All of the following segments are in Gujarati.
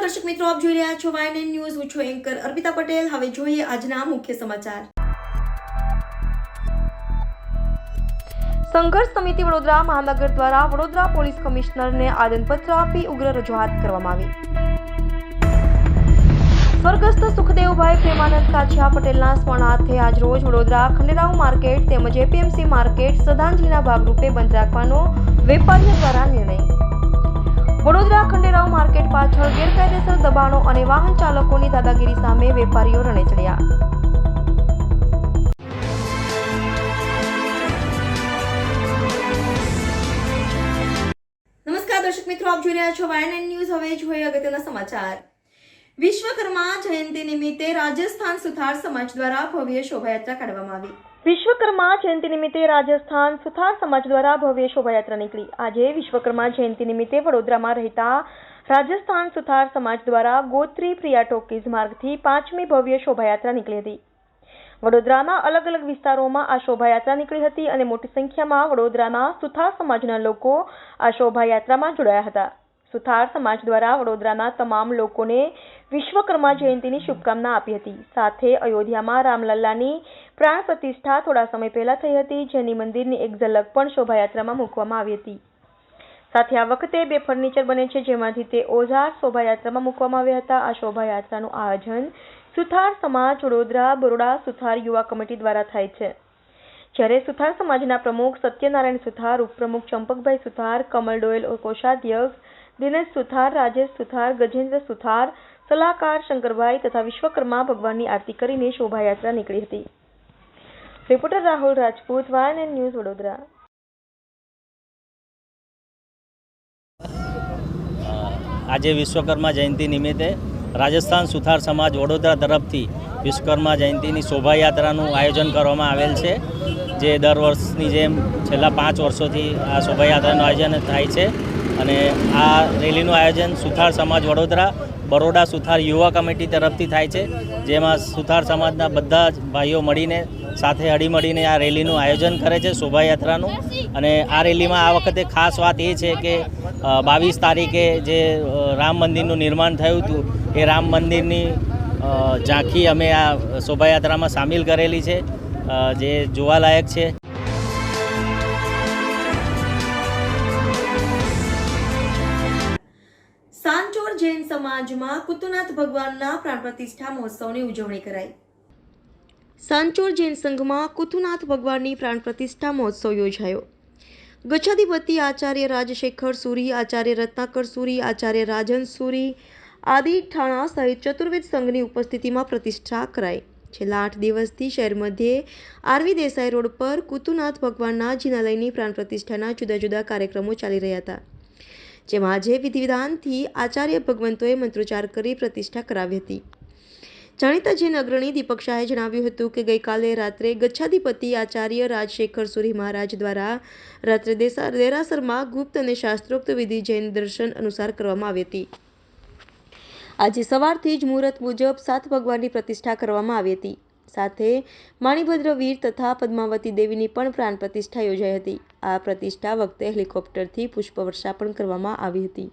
દર્શક મિત્રો, આપ જોઈ રહ્યા છો YNN ન્યૂઝ. હું છું એન્કર અર્પિતા પટેલ. હવે જોઈએ આજના મુખ્ય સમાચાર. સંઘર્ષ સમિતિ વડોદરા મહાનગર દ્વારા વડોદરા પોલીસ કમિશનરને આવેદનપત્ર આપી ઉગ્ર રજૂઆત કરવામાં આવી. સ્વર્ગસ્થ સુખદેવભાઈ પ્રેમાનંદ કાછિયા પટેલના સ્મરણાર્થે આજરોજ વડોદરા ખંડેરાવ માર્કેટ તેમજ એપીએમસી માર્કેટ શ્રદ્ધાંજલિના ભાગરૂપે બંધ રાખવાનો વેપારીઓ દ્વારા નિર્ણય. વડોદરા ખંડેરાવ માર્કેટ પાછળ ગેરકાયદેસર દબાણો અને વાહન ચાલકોની દાદાગીરી સામે વેપારીઓ રણે ચડ્યા. નમસ્કાર દર્શક મિત્રો, આપ જોઈ રહ્યા છો YNN ન્યૂઝ. હવે જોઈએ અગત્યના સમાચાર. વિશ્વકર્મા જયંતિ નિમિત્તે રાજસ્થાન સુથાર સમાજ દ્વારા ભવ્ય શોભાયાત્રા કાઢવામાં આવી. વિશ્વકર્મા જયંતિ નિમિત્તે રાજસ્થાન સુથાર સમાજ દ્વારા ભવ્ય શોભાયાત્રા નીકળી. આજે વિશ્વકર્મા જયંતિ નિમિત્તે વડોદરામાં રહેતા રાજસ્થાન સુથાર સમાજ દ્વારા ગોત્રી પ્રિયા ટોકીઝ માર્ગથી 5મી ભવ્ય શોભાયાત્રા નીકળી હતી. વડોદરાના અલગ અલગ વિસ્તારોમાં આ શોભાયાત્રા નીકળી હતી અને મોટી સંખ્યામાં વડોદરાના સુથાર સમાજના લોકો આ શોભાયાત્રામાં જોડાયા હતા. સુથાર સમાજ દ્વારા વડોદરાના તમામ લોકોને વિશ્વકર્મા જયંતિની શુભકામના આપી હતી. સાથે અયોધ્યામાં રામલલ્લાની પ્રાણ પ્રતિષ્ઠા થોડા સમય પહેલા થઈ હતી, જેની મંદિરની એક ઝલક પણ શોભાયાત્રામાં મૂકવામાં આવી હતી. સાથે આ વખતે 2 ફર્નિચર બને છે, જેમાંથી તે ઓઝાર શોભાયાત્રામાં મૂકવામાં આવ્યા હતા. આ શોભાયાત્રાનું આયોજન સુથાર સમાજ વડોદરા બરોડા સુથાર યુવા કમિટી દ્વારા થાય છે. જ્યારે સુથાર સમાજના પ્રમુખ સત્યનારાયણ સુથાર, ઉપપ્રમુખ ચંપકભાઈ સુથાર, કમલ ડોયલ કોષાધ્યક્ષ દિનેશ સુથાર, રાજેશ સુથાર, ગજેન્દ્ર સુથાર, સલાહકાર શંકરભાઈ તથા વિશ્વકર્મા ભગવાનની આરતી કરીને શોભાયાત્રા નીકળી હતી. Reporter Rahul Rajput, YNN news, Vadodara. આજે વિશ્વકર્મા જયંતિ નિમિત્તે રાજસ્થાન સુથાર સમાજ વડોદરા તરફથી વિશ્વકર્મા જયંતિની શોભાયાત્રાનું આયોજન કરવામાં આવેલ છે, જે દર વર્ષની જેમ છેલ્લા 5 વર્ષોથી આ શોભાયાત્રાનું આયોજન થાય છે. અને આ રેલીનું આયોજન સુથાર સમાજ વડોદરા બરોડા સુથાર યુવા કમિટી તરફથી થાય છે, જેમાં સુથાર સમાજના બધા જ ભાઈઓ મળીને સાથે હળીમળીને આ રેલીનું આયોજન કરે છે, શોભાયાત્રાનું. અને આ રેલીમાં આ વખતે ખાસ વાત એ છે કે 22 તારીખે જે રામ મંદિરનું નિર્માણ થયું હતું એ રામ મંદિરની ઝાંખી અમે આ શોભાયાત્રામાં સામેલ કરેલી છે, જે જોવાલાયક છે. સાંચોર જૈન સમાજમાં કુતુનાથ ભગવાનના પ્રાણ પ્રતિષ્ઠા મહોત્સવની ઉજવણી કરાઈ. સાંચોર જૈન સંઘમાં કુતુનાથ ભગવાનની પ્રાણ પ્રતિષ્ઠા મહોત્સવ યોજાયો. ગચ્છાધિપતિ આચાર્ય રાજશેખર સુરી, આચાર્ય રત્નાકર સુરી, આચાર્ય રાજન સુરી આદિ ઠાણા સહિત ચતુર્વેદ સંઘની ઉપસ્થિતિમાં પ્રતિષ્ઠા કરાઈ. છેલ્લા 8 દિવસથી શહેર મધ્યે આરવી દેસાઈ રોડ પર કુતુનાથ ભગવાનના જિનાલયની પ્રાણ પ્રતિષ્ઠાના જુદા જુદા કાર્યક્રમો ચાલી રહ્યા હતા, જેમાં આજે વિધિવિધાનથી આચાર્ય ભગવંતોએ મંત્રોચ્ચાર કરી પ્રતિષ્ઠા કરાવી હતી. જાણીતા જૈન અગ્રણી દીપક શાહે જણાવ્યું હતું કે ગઈકાલે રાત્રે ગચ્છાધિપતિ આચાર્ય રાજશેખર સુરી મહારાજ દ્વારા રાત્રે દેરાસરમાં ગુપ્ત અને શાસ્ત્રોક્ત વિધિ જૈન દર્શન અનુસાર કરવામાં આવી હતી. આજે સવારથી જ મુહૂર્ત મુજબ 7 ભગવાનની પ્રતિષ્ઠા કરવામાં આવી હતી. સાથે માણીભદ્ર વીર તથા પદ્માવતી દેવીની પણ પ્રાણ પ્રતિષ્ઠા યોજાઈ હતી. આ પ્રતિષ્ઠા વખતે હેલિકોપ્ટરથી પુષ્પવર્ષા પણ કરવામાં આવી હતી.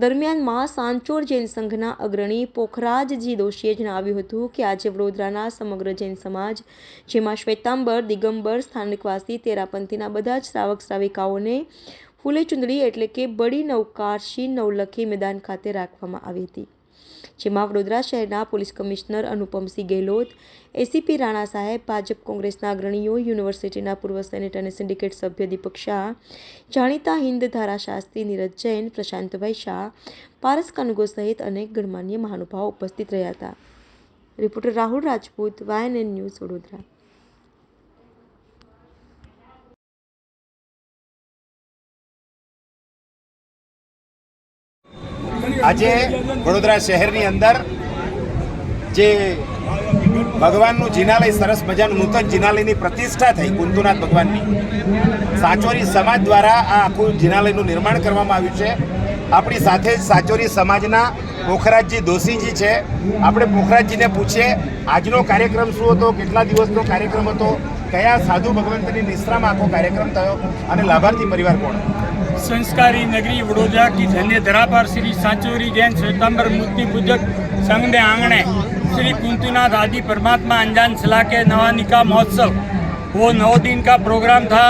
દરમિયાનમાં સાંચોર જૈન સંઘના અગ્રણી પોખરાજજી દોશીએ જણાવ્યું હતું કે આજે વડોદરાના સમગ્ર જૈન સમાજ, જેમાં શ્વેતાંબર, દિગંબર, સ્થાનિકવાસી, તેરાપંથીના બધા જ શ્રાવક શ્રાવિકાઓને ફૂલે ચુંદડી એટલે કે બડી નવકાશી નવલખી મેદાન ખાતે રાખવામાં આવી હતી, જેમાં વડોદરા શહેરના police commissioner Anupamsinh Gehlot, ACP Rana સાહેબ, ભાજપ કોંગ્રેસના અગ્રણીઓ, યુનિવર્સિટીના પૂર્વ સેનેટ અને સિન્ડિકેટ સભ્ય દીપક શાહ, જાણીતા હિન્દ ધારાશાસ્ત્રી નીરજ જૈન, પ્રશાંતભાઈ શાહ, પારસ કાનુગો સહિત અનેક ગણમાન્ય મહાનુભાવો ઉપસ્થિત રહ્યા હતા. Reporter Rahul Rajput, YNN news, Vadodara. આજે વડોદરા શહેરની અંદર જે ભગવાનનું જિનાલય, સરસ મજાનું નૂતન જિનાલયની પ્રતિષ્ઠા થઈ કુંતુનાથ ભગવાનની, સાચોરી સમાજ દ્વારા આ આખું જિનાલયનું નિર્માણ કરવામાં આવ્યું છે. આપણી સાથે જ સાચોરી સમાજના પોખરાજજી દોશીજી છે. આપણે પોખરાજજીને પૂછીએ આજનો કાર્યક્રમ શું હતો, કેટલા દિવસનો કાર્યક્રમ હતો, કયા સાધુ ભગવંતની નિશ્રામાં આખો કાર્યક્રમ થયો અને લાભાર્થી પરિવાર કોણ? संस्कारी नगरी वडोदरा की धन्य धरा पर श्री सांचोरी जैन श्वेतांबर मूर्ति पूजक संघ ने आंगणे श्री कुंतुनाथ आदि परमात्मा अनजान सलाह के नवानिका महोत्सव वो 9 दिन का प्रोग्राम था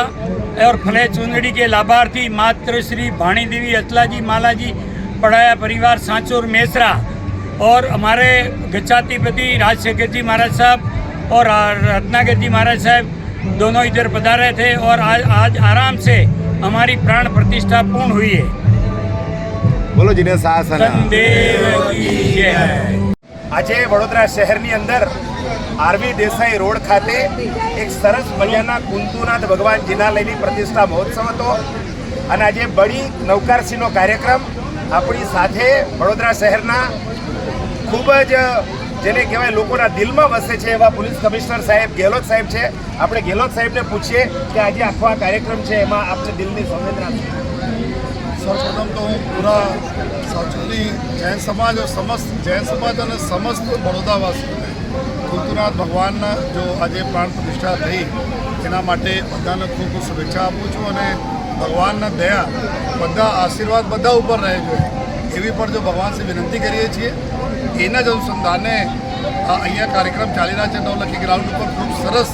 और फले चुंदड़ी के लाभार्थी मात्र श्री भाणी देवी अतलाजी मालाजी पढ़ाया परिवार सांचोर मेसरा और हमारे गच्छातिपति राजशेखर जी महाराज साहब और रत्नाकर जी महाराज साहब दोनों इधर पधारे थे और आज आराम से हमारी प्राण प्रतिष्ठा पूर्ण हुई है। બોલો જીને શાસન. संदेव की जय। આજે વડોદરા શહેરની અંદર આરવી દેસાઈ રોડ ખાતે એક સરસ મજાના કુંતુનાથ ભગવાન જિનાલયની પ્રતિષ્ઠા મહોત્સવ હતો અને આજે બડી નવકારસીનો કાર્યક્રમ આપણી સાથે વડોદરા શહેરના ખૂબ જ જેને કહેવાય લોકોના દિલમાં વસે છે એવા પોલીસ કમિશનર સાહેબ ગેહલોત સાહેબ છે. આપણે ગેહલોત સાહેબને પૂછીએ કે આજે આખો આ કાર્યક્રમ છે એમાં આપને દિલની સંવેદના છે. સૌપ્રથમ તો હું પૂરા સાચોરી જૈન સમાજ અને સમસ્ત બરોડાવાસીઓને કુંતુનાથ ભગવાનના જો આજે પ્રાણ પ્રતિષ્ઠા થઈ એના માટે બધાને ખૂબ ખૂબ શુભેચ્છા આપું છું અને ભગવાનના દયા બધા આશીર્વાદ બધા ઉપર રહે જોઈએ એવી પણ જો ભગવાનથી વિનંતી કરીએ છીએ. એના જ અનુસંધાને અહીંયા કાર્યક્રમ ચાલી રહ્યા છે. નવલખી ગ્રાઉન્ડ ઉપર ખૂબ સરસ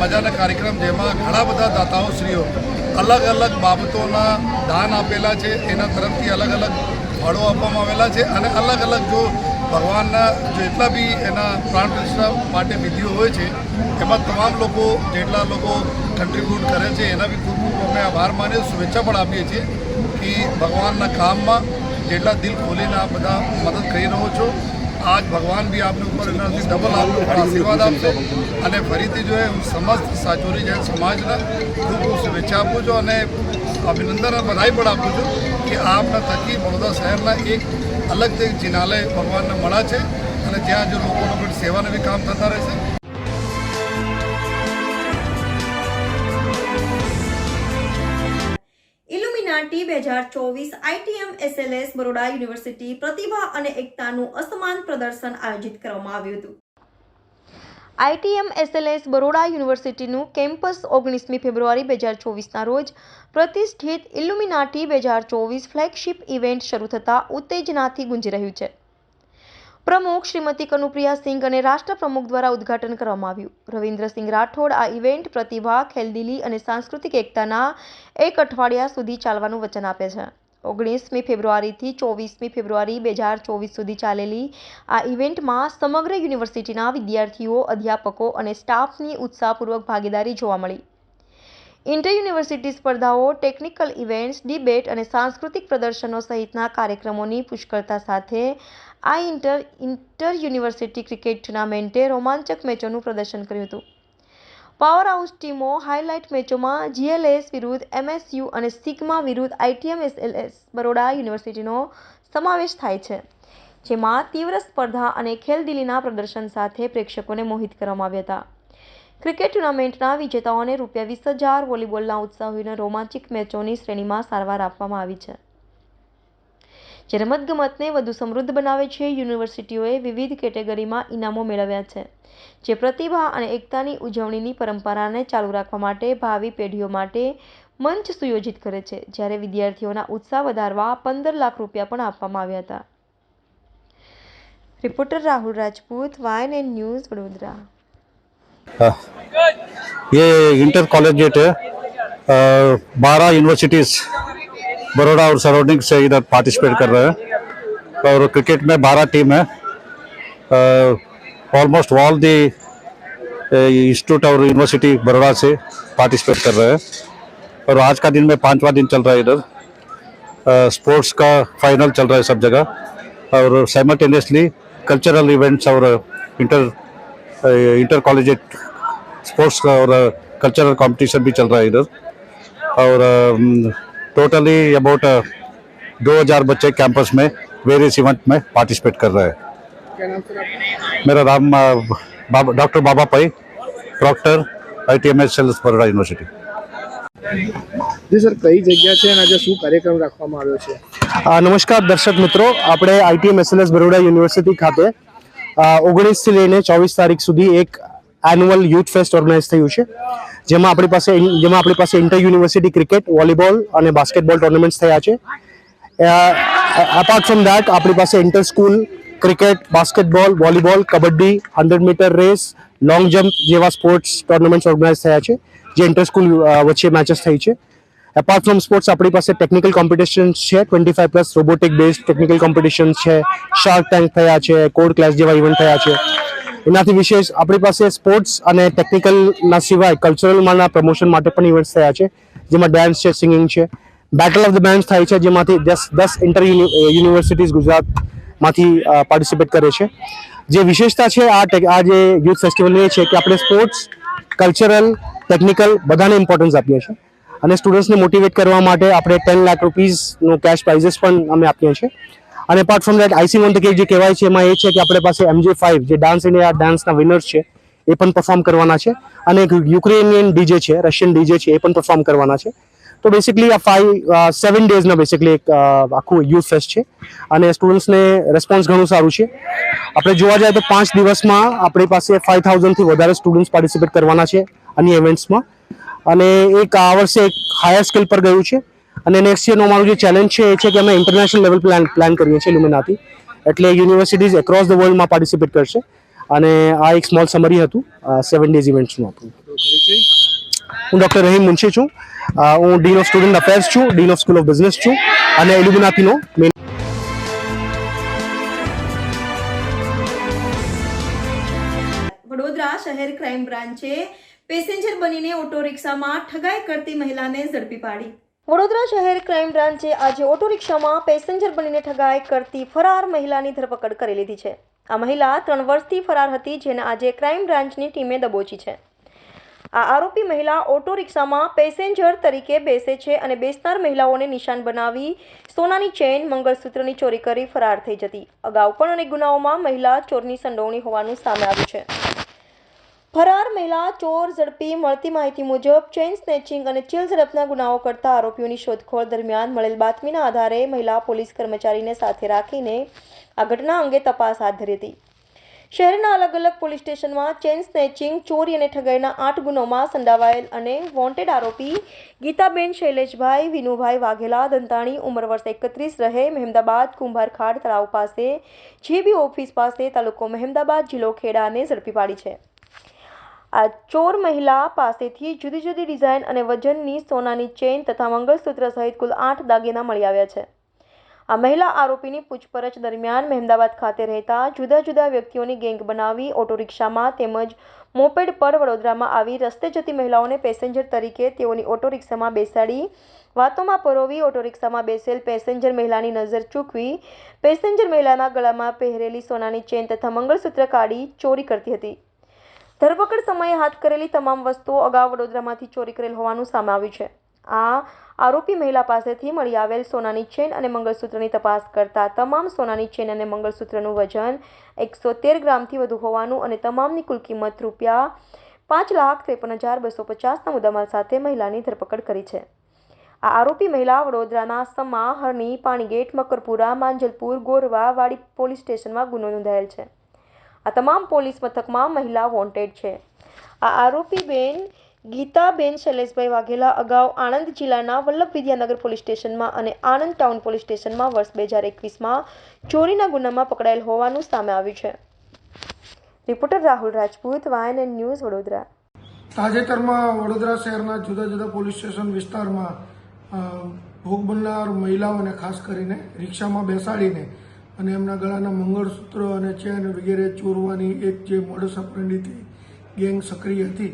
મજાના કાર્યક્રમ જેમાં ઘણા બધા દાતાઓશ્રીઓ અલગ અલગ બાબતોના દાન આપેલા છે. એના તરફથી અલગ અલગ ફળો આપવામાં આવેલા છે અને અલગ અલગ જો ભગવાનના જેટલા બી એના પ્રાણ પ્રતિષ્ઠા માટે વિધિઓ હોય છે એમાં તમામ લોકો જેટલા લોકો કન્ટ્રીબ્યુટ કરે છે એના બી ખૂબ ખૂબ અમે આભાર માનીએ શુભેચ્છા પણ આપીએ છીએ કે ભગવાનના કામમાં જેટલા દિલ ખોલીને આ બધા મદદ કરી રહ્યો છો આજ ભગવાન બી આપને ઉપર એનાથી ડબલ આપનો આશીર્વાદ આપશે અને ફરીથી જો હું સમસ્ત સાચોરી જૈન સમાજના ખૂબ ખૂબ શુભેચ્છા આપું છું અને અભિનંદન અને બધાઈ પણ આપું છું કે આપના થકી વડોદરા શહેરના એક અલગથી જિનાલય ભગવાનને મળ્યા છે અને ત્યાં જો લોકોનો પણ સેવાને બી કામ થતા રહેશે. ઇલ્યુમિનાટી 2024 આઈટીએમ એસએલએસ બરોડા યુનિવર્સિટી પ્રતિભા અને એકતાનું અસમાન પ્રદર્શન આયોજિત કરવામાં આવ્યું હતું. આઈટીએમ એસએલએસ બરોડા યુનિવર્સિટીનું કેમ્પસ 19મી ફેબ્રુઆરી 2024ના રોજ પ્રતિષ્ઠિત ઇલ્યુમિનાટી 2024 ફ્લેગશિપ ઇવેન્ટ શરૂ થતાં ઉત્તેજનાથી ગુંજી રહ્યું છે. પ્રમુખ શ્રીમતી કનુપ્રિયા સિંઘ અને રાષ્ટ્રપ્રમુખ દ્વારા ઉદ્ઘાટન કરવામાં આવ્યું. રવિન્દ્રસિંહ રાઠોડ આ ઇવેન્ટ પ્રતિભા, ખેલદિલી અને સાંસ્કૃતિક એકતાના એક અઠવાડિયા સુધી ચાલવાનું વચન આપે છે. 19મી ફેબ્રુઆરીથી 24મી ફેબ્રુઆરી 2024 સુધી ચાલેલી આ ઇવેન્ટમાં સમગ્ર યુનિવર્સિટીના વિદ્યાર્થીઓ, અધ્યાપકો અને સ્ટાફની ઉત્સાહપૂર્વક ભાગીદારી જોવા મળી. ઇન્ટર યુનિવર્સિટી સ્પર્ધાઓ, ટેકનિકલ ઇવેન્ટ્સ, ડિબેટ અને સાંસ્કૃતિક પ્રદર્શનો સહિતના કાર્યક્રમોની પુષ્કળતા સાથે આ ઇન્ટર યુનિવર્સિટી ક્રિકેટ ટુર્નામેન્ટે રોમાંચક મેચોનું પ્રદર્શન કર્યું હતું. પાવર હાઉસ ટીમો હાઇલાઇટ મેચોમાં GLS વિરુદ્ધ MSU અને સિગ્મા વિરુદ્ધ ITM SLS બરોડા યુનિવર્સિટીનો સમાવેશ થાય છે, જેમાં તીવ્ર સ્પર્ધા અને ખેલદિલીના પ્રદર્શન સાથે પ્રેક્ષકોને મોહિત કરવામાં આવ્યા હતા. ક્રિકેટ ટુર્નામેન્ટના વિજેતાઓને ₹20,000, વોલીબોલના ઉત્સાહીઓને રોમાંચક મેચોની શ્રેણીમાં સારવાર આપવામાં આવી છે. જે રમતગમતને વધુ સમૃદ્ધ બનાવે છે. યુનિવર્સિટીઓએ વિવિધ કેટેગરીમાં ઇનામો મેળવ્યા છે, જે પ્રતિભા અને એકતાની ઉજવણીની પરંપરાને ચાલુ રાખવા માટે ભાવિ પેઢીઓ માટે મંચ સુયોજિત કરે છે, જ્યારે વિદ્યાર્થીઓના ઉત્સાહ વધારવા ₹15 લાખ પણ આપવામાં આવ્યા હતા. Reporter Rahul Rajput, YNN news, Vadodara. ये इंटर कॉलेजिएट है. 12 यूनिवर्सिटीज़ बड़ौदा और सराउंडिंग से इधर पार्टिसिपेट कर रहे हैं और क्रिकेट में 12 टीम है. ऑलमोस्ट ऑल दी इंस्टीट्यूट और यूनिवर्सिटी बड़ौदा से पार्टिसिपेट कर रहे हैं और आज का दिन में 5वां दिन चल रहा है. इधर स्पोर्ट्स का फाइनल चल रहा है सब जगह और साइमल्टेनियसली कल्चरल इवेंट्स और इंटर कॉलेजिएट स्पोर्ट्स का और कल्चरल कंपटीशन भी चल रहा है इधर और टोटली अबाउट 2000 बच्चे कैंपस में वेरियस इवेंट में पार्टिसिपेट कर रहे हैं. क्या नाम सर आपका? मेरा नाम doctor Baba Pai, proctor, ITM SLS Baroda university. જી સર, કઈ જગ્યા છે અને આજે શું કાર્યક્રમ રાખવામાં આવ્યો છે? નમસ્કાર દર્શક મિત્રો, આપણે ITM SLS બરોડા યુનિવર્સિટી ખાતે 19થી લઈને 24 તારીખ સુધી એક એન્યુઅલ યુથ ફેસ્ટ ઓર્ગેનાઇઝ થયું છે, જેમાં આપણી પાસે ઇન્ટર યુનિવર્સિટી ક્રિકેટ, વોલીબોલ અને બાસ્કેટબોલ ટુર્નામેન્ટ્સ થયા છે. અપાર્ટ ફ્રોમ દેટ આપણી પાસે inter school cricket, basketball, volleyball, kabaddi, 100 meter race, long jump જેવા સ્પોર્ટ્સ ટુર્નામેન્ટ્સ ઓર્ગેનાઇઝ થયા છે, જે ઇન્ટર સ્કૂલ વચ્ચે મેચેસ થઈ છે. એપાર્ટ ફ્રોમ સ્પોર્ટ્સ આપણી પાસે ટેકનિકલ કોમ્પિટિશન્સ છે, 25+ રોબોટિક બેઝડ ટેકનિકલ કોમ્પિટિશન્સ છે, શાર્ક ટેન્ક થયા છે, કોડ ક્લાસ જેવા ઇવેન્ટ થયા છે. એનાથી વિશેષ આપણી પાસે સ્પોર્ટ્સ અને ટેકનિકલના સિવાય કલ્ચરલમાંના પ્રમોશન માટે પણ ઇવેન્ટ્સ થયા છે, જેમાં ડાન્સ છે, સિંગિંગ છે, બેટલ ઓફ ધ બેન્ડ્સ થાય છે, જેમાંથી 10 ઇન્ટર યુનિવર્સિટીઝ ગુજરાતમાંથી પાર્ટિસિપેટ કરે છે. જે વિશેષતા છે આ જે યુથ ફેસ્ટિવલની એ છે કે આપણે સ્પોર્ટ્સ, કલ્ચરલ, ટેકનિકલ બધાને ઇમ્પોર્ટન્સ આપીએ છીએ અને સ્ટુડન્ટ્સને મોટિવેટ કરવા માટે આપણે 10 લાખ રૂપીઝનો કેશ પ્રાઇઝીસ પણ અમે આપીએ છીએ. અને apart from that icing on the cake જે કહેવાય છે એમાં એ છે કે આપણે પાસે MJ5 જે ડાન્સ ઇન્ડિયા ડાન્સના વિનર્સ છે એ પણ પરફોર્મ કરવાના છે, અને એક યુક્રેનિયન ડીજે છે, રશિયન ડીજે છે, એ પણ પરફોર્મ કરવાના છે. તો બેસિકલી આ 7 ડેઝના બેસિકલી એક આખું યુથ ફેસ્ટ છે અને સ્ટુડન્ટ્સને રિસ્પોન્સ ઘણું સારું છે. આપણે જોવા જાય તો 5 દિવસમાં આપણી પાસે 5000થી વધારે સ્ટુડન્ટ્સ પાર્ટિસિપેટ કરવાના છે અન્ય ઇવેન્ટ્સમાં, અને એક આ વર્ષે એક હાયર સ્કેલ પર ગયું છે. અને નેક્સ્ટ યરનો અમારું જે ચેલેન્જ છે એ છે કે અમે ઇન્ટરનેશનલ લેવલ પ્લાન કરીએ છીએ લ્યુમિનાથી, એટલે યુનિવર્સિટીઝ એક્રોસ ધ વર્લ્ડમાં પાર્ટિસિપેટ કરશે. અને આ એક સ્મોલ સમરી હતું 7 ડેઝ ઇવેન્ટ્સનું આપણું. હું ડૉક્ટર રહીમ મુનશી છું, હું ડીન ઓફ સ્ટુડન્ટ અફેર્સ છું, dean of school of business છું અને ઇલ્યુમિનાટીનો મેન. વડોદરા શહેર ક્રાઇમ બ્રાન્ચે પેસેન્જર બનીને ઓટો રિક્ષામાં ઠગાઈ કરતી મહિલાને ઝડપી પાડી. વડોદરા શહેર ક્રાઇમ બ્રાન્ચે આજે ઓટો રિક્ષામાં પેસેન્જર બનીને ઠગાઈ કરતી ફરાર મહિલાની ધરપકડ કરી લીધી છે. આ મહિલા 3 વર્ષથી ફરાર હતી, જેને આજે ક્રાઇમ બ્રાન્ચની ટીમે દબોચી છે. આ આરોપી મહિલા ઓટો રિક્ષામાં પેસેન્જર તરીકે બેસે છે અને બેસનાર મહિલાઓને નિશાન બનાવી સોનાની ચેન, મંગળસૂત્રની ચોરી કરી ફરાર થઈ જતી. અગાઉ પણ અનેક ગુનાઓમાં મહિલા ચોરની સંડોવણી હોવાનું સામે આવ્યું છે. ફરાર મહિલા ચોર ઝડપી મળતી માહિતી મુજબ ચેઇન સ્નેચિંગ અને ચીલ ઝડપના ગુનાઓ કરતા આરોપીઓની શોધખોળ દરમિયાન મળેલ બાતમીના આધારે મહિલા પોલીસ કર્મચારીને સાથે રાખીને આ ઘટના અંગે તપાસ હાથ ધરી હતી. શહેરના અલગ અલગ પોલીસ સ્ટેશનમાં ચેઇન સ્નેચિંગ, ચોરી અને ઠગાઈના 8 ગુનાઓમાં સંડોવાયેલ અને વોન્ટેડ આરોપી ગીતાબેન શૈલેષભાઈ વિનુભાઈ વાઘેલા દંતાણી, ઉંમર વર્ષ 31, રહે મહેમદાબાદ, કુંભારખાડ તળાવ પાસે, જીબી ઓફિસ પાસે, તાલુકો મહેમદાબાદ, જિલ્લો ખેડાને ઝડપી પાડી છે. આ ચોર મહિલા પાસેથી જુદી જુદી ડિઝાઇન અને વજનની સોનાની ચેઇન તથા મંગળસૂત્ર સહિત કુલ 8 દાગીના મળી આવ્યા છે. આ મહિલા આરોપીની પૂછપરછ દરમિયાન મહેમદાબાદ ખાતે રહેતા જુદા જુદા વ્યક્તિઓની ગેંગ બનાવી ઓટો રિક્ષામાં તેમજ મોપેડ પર વડોદરામાં આવી રસ્તે જતી મહિલાઓને પેસેન્જર તરીકે તેઓની ઓટો રિક્ષામાં બેસાડી વાતોમાં પરોવી ઓટો રિક્ષામાં બેસેલ પેસેન્જર મહિલાની નજર ચૂકવી પેસેન્જર મહિલાના ગળામાં પહેરેલી સોનાની ચેન તથા મંગળસૂત્ર કાઢી ચોરી કરતી હતી. ધરપકડ સમયે હાથ કરેલી તમામ વસ્તુઓ અગાઉ વડોદરામાંથી ચોરી કરેલ હોવાનું સામે આવ્યું છે. આ આરોપી મહિલા પાસેથી મળી આવેલ સોનાની ચેન અને મંગળસૂત્રની તપાસ કરતા તમામ સોનાની ચેન અને મંગળસૂત્રનું વજન 113 ગ્રામથી વધુ હોવાનું અને તમામની કુલ કિંમત ₹5,53,250ના મુદ્દામાલ સાથે મહિલાની ધરપકડ કરી છે. આ આરોપી મહિલા વડોદરાના સમા, હરણી, પાણીગેટ, મકરપુરા, માંજલપુર, ગોરવા, વાડી પોલીસ સ્ટેશનમાં ગુનો નોંધાયેલ છે. આ તમામ પોલીસ મથકમાં મહિલા વોન્ટેડ છે. આ આરોપી બેન ગીતાબેન શૈલેષભાઈ વાઘેલા અગાઉ આણંદ જિલ્લાના વલ્લભ વિદ્યાનગર પોલીસ સ્ટેશનમાં અને આણંદ ટાઉન પોલીસ સ્ટેશનમાં વર્ષ 2021માં ચોરીના ગુનામાં પકડાયેલ હોવાનું સામે આવ્યું છે. Reporter Rahul Rajput, YNN news, Vadodara. તાજેતરમાં વડોદરા શહેરના જુદા જુદા પોલીસ સ્ટેશન વિસ્તારમાં ભોગ બનનાર મહિલાઓને ખાસ કરીને રિક્ષામાં બેસાડીને અને એમના ગળાના મંગળસૂત્ર અને ચેન વગેરે ચોરવાની એક જે મોડસ ઓપરેન્ડીથી ગેંગ સક્રિય હતી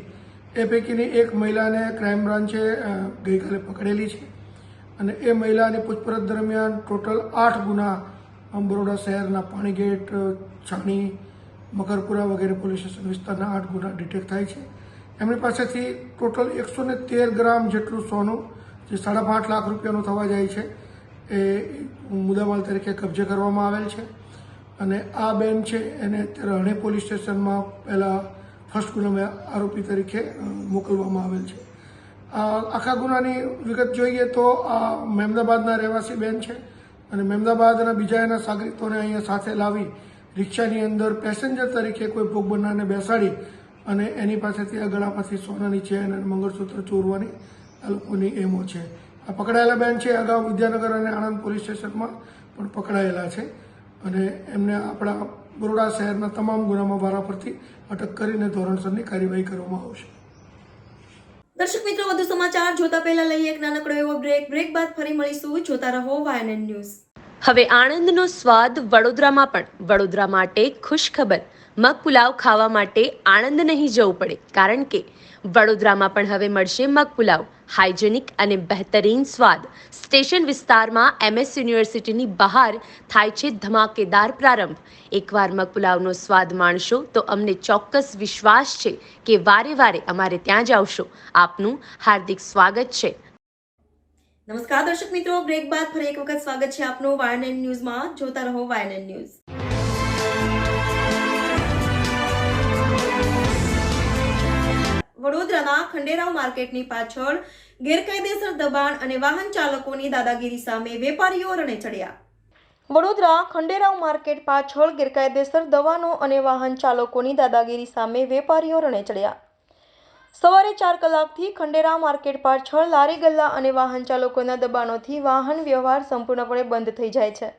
એ પૈકીની એક મહિલાને ક્રાઇમ બ્રાન્ચે ગઈકાલે પકડેલી છે અને એ મહિલાની પૂછપરછ દરમિયાન ટોટલ 8 ગુના બરોડા શહેરના પાણીગેટ, છાણી, મકરપુરા વગેરે પોલીસ સ્ટેશન વિસ્તારના 8 ગુના ડિટેક્ટ થાય છે. એમની પાસેથી ટોટલ 113 ગ્રામ જેટલું સોનું જે 5.5 લાખ રૂપિયાનું થવા જાય છે એ મુદ્દામાલ તરીકે કબજે કરવામાં આવેલ છે. અને આ બેન છે એને અત્યારે હણે પોલીસ સ્ટેશનમાં પહેલાં ફર્સ્ટ ગુનામાં આરોપી તરીકે મોકલવામાં આવેલ છે. આખા ગુનાની વિગત જોઈએ તો આ મહેમદાબાદના રહેવાસી બેન છે અને મહેમદાબાદના બીજા એના સાગરીતોને અહીંયા સાથે લાવી રિક્ષાની અંદર પેસેન્જર તરીકે કોઈ ભોગ બનનારને બેસાડી અને એની પાસેથી આ ગળામાંથી સોનાની ચેન અને મંગળસૂત્ર ચોરવાની આ લોકોની એમો છે. આ પકડાયેલા બેન છે અગાઉ વિદ્યાનગર અને આણંદ પોલીસ સ્ટેશનમાં પણ પકડાયેલા છે અને એમને આપણા બરોડા શહેરના તમામ ગુનામાં વારાફરતી અટક કરીને ધોરણસરની કાર્યવાહી કરવામાં આવશે. દર્શક મિત્રો, વધુ સમાચાર જોતા પહેલા લઈએ એક નાનકડો એવો બ્રેક બાદ ફરી મળીશું. જોતા રહો YNN ન્યૂઝ. હવે આણંદનો સ્વાદ વડોદરામાં પણ. વડોદરા માટે ખુશ ખબર. મગ પુલાવ ખાવા માટે આણંદ નહીં જવું પડે, કારણ કે વડોદરામાં પણ હવે મળશે મગ પુલાવ. હાઇજેનિક અને બહેતરીન સ્વાદ. સ્ટેશન વિસ્તારમાં MS યુનિવર્સિટીની બહાર થાય છે ધમાકેદાર પ્રારંભ. એકવાર મગ પુલાવનો સ્વાદ માણશો તો અમને ચોક્કસ વિશ્વાસ છે કે વારે વારે અમારે ત્યાં જ આવશો. આપનું હાર્દિક સ્વાગત છે. નમસ્કાર દર્શક મિત્રો, બ્રેક બાદ ફરી એક વખત સ્વાગત છે આપનું YNN ન્યૂઝમાં. જોતા રહો YNN ન્યૂઝ. વડોદરાના ખંડેરાવ માર્કેટની પાછળ ગેરકાયદેસર દબાણ અને વાહન ચાલકોની દાદાગીરી સામે વેપારીઓ રણે ચડ્યા. વડોદરા ખંડેરાવ માર્કેટ પાછળ ગેરકાયદેસર દબાણો અને વાહન ચાલકોની દાદાગીરી સામે વેપારીઓ રણે ચડ્યા. સવારે 4 કલાકથી ખંડેરાવ માર્કેટ પાછળ લારી ગલ્લા અને વાહન ચાલકોના દબાણોથી વાહન વ્યવહાર સંપૂર્ણપણે બંધ થઈ જાય છે.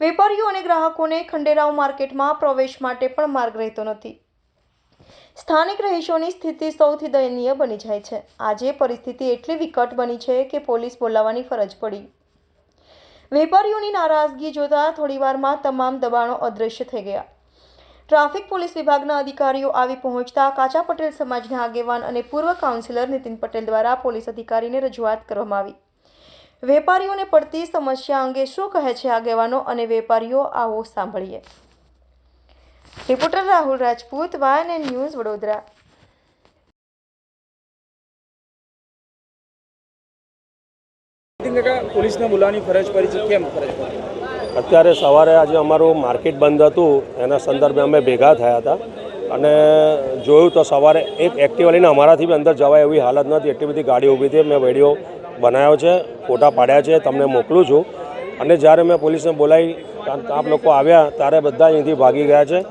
વેપારીઓ અને ગ્રાહકોને ખંડેરાવ માર્કેટમાં પ્રવેશ માટે પણ માર્ગ રહેતો નથી. સ્થાનિક રહીશોની સ્થિતિ સૌથી દયનીય બની જાય છે. આજે પરિસ્થિતિ એટલી વિકટ બની છે કે પોલીસ બોલાવવાની ફરજ પડી. વેપારીઓની નારાજગી જોતા થોડીવારમાં તમામ દબાણો અદૃશ્ય થઈ ગયા. ટ્રાફિક પોલીસ વિભાગના અધિકારીઓ આવી પહોંચતા કાચા પટેલ સમાજના આગેવાન અને પૂર્વ કાઉન્સિલર નીતિન પટેલ દ્વારા પોલીસ અધિકારીને રજૂઆત કરવામાં આવી. વેપારીઓને પડતી સમસ્યા અંગે શું કહે છે આગેવાનો અને વેપારીઓ, આવો સાંભળીએ. Reporter Rahul Rajput, YNN news, Vadodara. પોલીસને બોલાવવાની ફરજ પડી છે, કેમ ફરજ પડી? અત્યારે સવારે આજે અમારું માર્કેટ બંધ હતું, એના સંદર્ભે અમે ભેગા થયા હતા અને જોયું તો સવારે એક એક્ટિવા લઈને અમારાથી બી અંદર જવાય એવી હાલત નથી. એટલી બધી ગાડી ઊભી હતી. મેં વિડીયો બનાવ્યો છે, ફોટા પાડ્યા છે, તમને મોકલું છું. અને જ્યારે મેં પોલીસને બોલાવી આપ લોકો આવ્યા ત્યારે બધા અહીંથી ભાગી ગયા છે.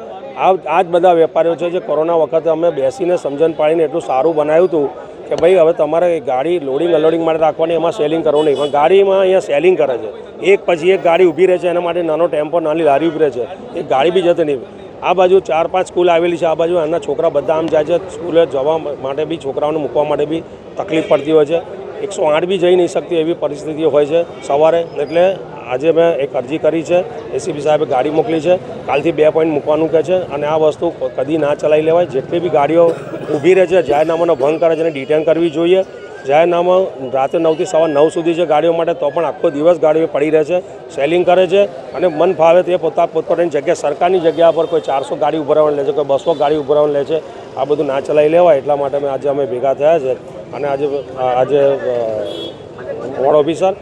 આ જ બધા વેપારીઓ છે જે કોરોના વખતે અમે બેસીને સમજણ પાડીને એટલું સારું બનાવ્યું હતું કે ભાઈ હવે તમારે ગાડી લોડિંગ અનલોડિંગ માટે રાખવાની, એમાં સેલિંગ કરવું નહીં. પણ ગાડીમાં અહીંયા સેલિંગ કરે છે. એક પછી એક ગાડી ઊભી રહે છે, એના માટે નાનો ટેમ્પો, નાની લારી ઊભી રહે છે. એક ગાડી બી જતી નહીં. આ બાજુ 4-5 સ્કૂલ આવેલી છે. આ બાજુ એના છોકરા બધા આમ જાય છે. સ્કૂલે જવા માટે બી, છોકરાઓને મૂકવા માટે બી તકલીફ પડતી હોય છે. 108 બી જઈ નહીં શકતી એવી પરિસ્થિતિઓ હોય છે સવારે. એટલે આજે મેં એક અરજી કરી છે. એસીપી સાહેબે ગાડી મોકલી છે. કાલથી 2 પોઈન્ટ મૂકવાનું કહે છે અને આ વસ્તુ કદી ના ચલાવી લેવાય. જેટલી બી ગાડીઓ ઊભી રહે છે, જાહેરનામાનો ભંગ કરે છે એને ડિટેન કરવી જોઈએ. જાહેરનામા રાત્રે 9 થી સવાર 9 સુધી છે ગાડીઓ માટે, તો પણ આખો દિવસ ગાડીઓ પડી રહે છે, સેલિંગ કરે છે અને મન ફાવે તે પોતપોતાની જગ્યાએ, સરકારની જગ્યા પર કોઈ 400 ગાડી ઉભરાવવાનું લે છે, કોઈ 200 ગાડી ઉભરાવવાનું લે છે. આ બધું ના ચલાવી લેવાય એટલા માટે આજે અમે ભેગા થયા છે. અને આજે વોર્ડ ઓફિસર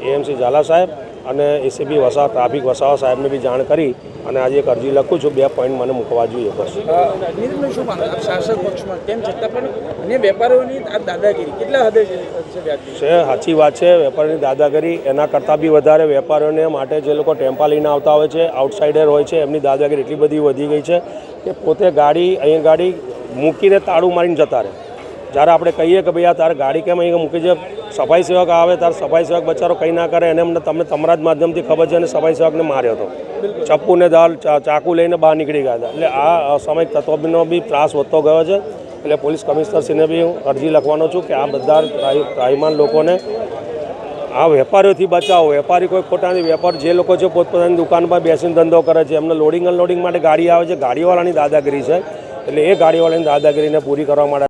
AMC ઝાલા સાહેબ અને એસીબી વસાવા, ટ્રાફિક વસાવા સાહેબને બી જાણ કરી અને આજે એક અરજી લખું છું. 2 પોઈન્ટ મને મૂકવા જોઈએ બસ. શું માનો શાસક પક્ષમાં તેમ છતાં પણ અન્ય વેપારીઓની આ દાદાગીરી કેટલા હદે છે? સાચી વાત છે. વેપારીની દાદાગીરી એના કરતાં બી વધારે વેપારીઓને માટે જે લોકો ટેમ્પા લઈને આવતા હોય છે, આઉટસાઇડર હોય છે, એમની દાદાગીરી એટલી બધી વધી ગઈ છે કે પોતે અહીંયા ગાડી મૂકીને તાળું મારીને જતા રહે. જ્યારે આપણે કહીએ કે ભાઈ આ તારે ગાડી કેમ અહીંયા મૂકી છે, સફાઈ સેવક આવે ત્યારે સફાઈ સેવક બચારો કંઈ ના કરે. એને અમને તમને તમારા જ માધ્યમથી ખબર છે અને સફાઈ સેવકને માર્યો હતો. ચપ્પુને દાલ ચાકુ લઈને બહાર નીકળી ગયા હતા. એટલે આ અસામયિક તત્વનો બી ત્રાસ વધતો ગયો છે. એટલે પોલીસ કમિશનરશ્રીને બી હું અરજી લખવાનો છું કે આ બધા ત્રાહિમાન લોકોને આ વેપારીઓથી બચાવો. વેપારી કોઈ ખોટાની વેપાર જે લોકો છે પોતપોતાની દુકાનમાં બેસીને ધંધો કરે છે, એમને લોડિંગ અનલોડિંગ માટે ગાડી આવે છે. ગાડીવાળાની દાદાગીરી છે. એટલે એ ગાડીવાળાની દાદાગીરીને પૂરી કરવા માટે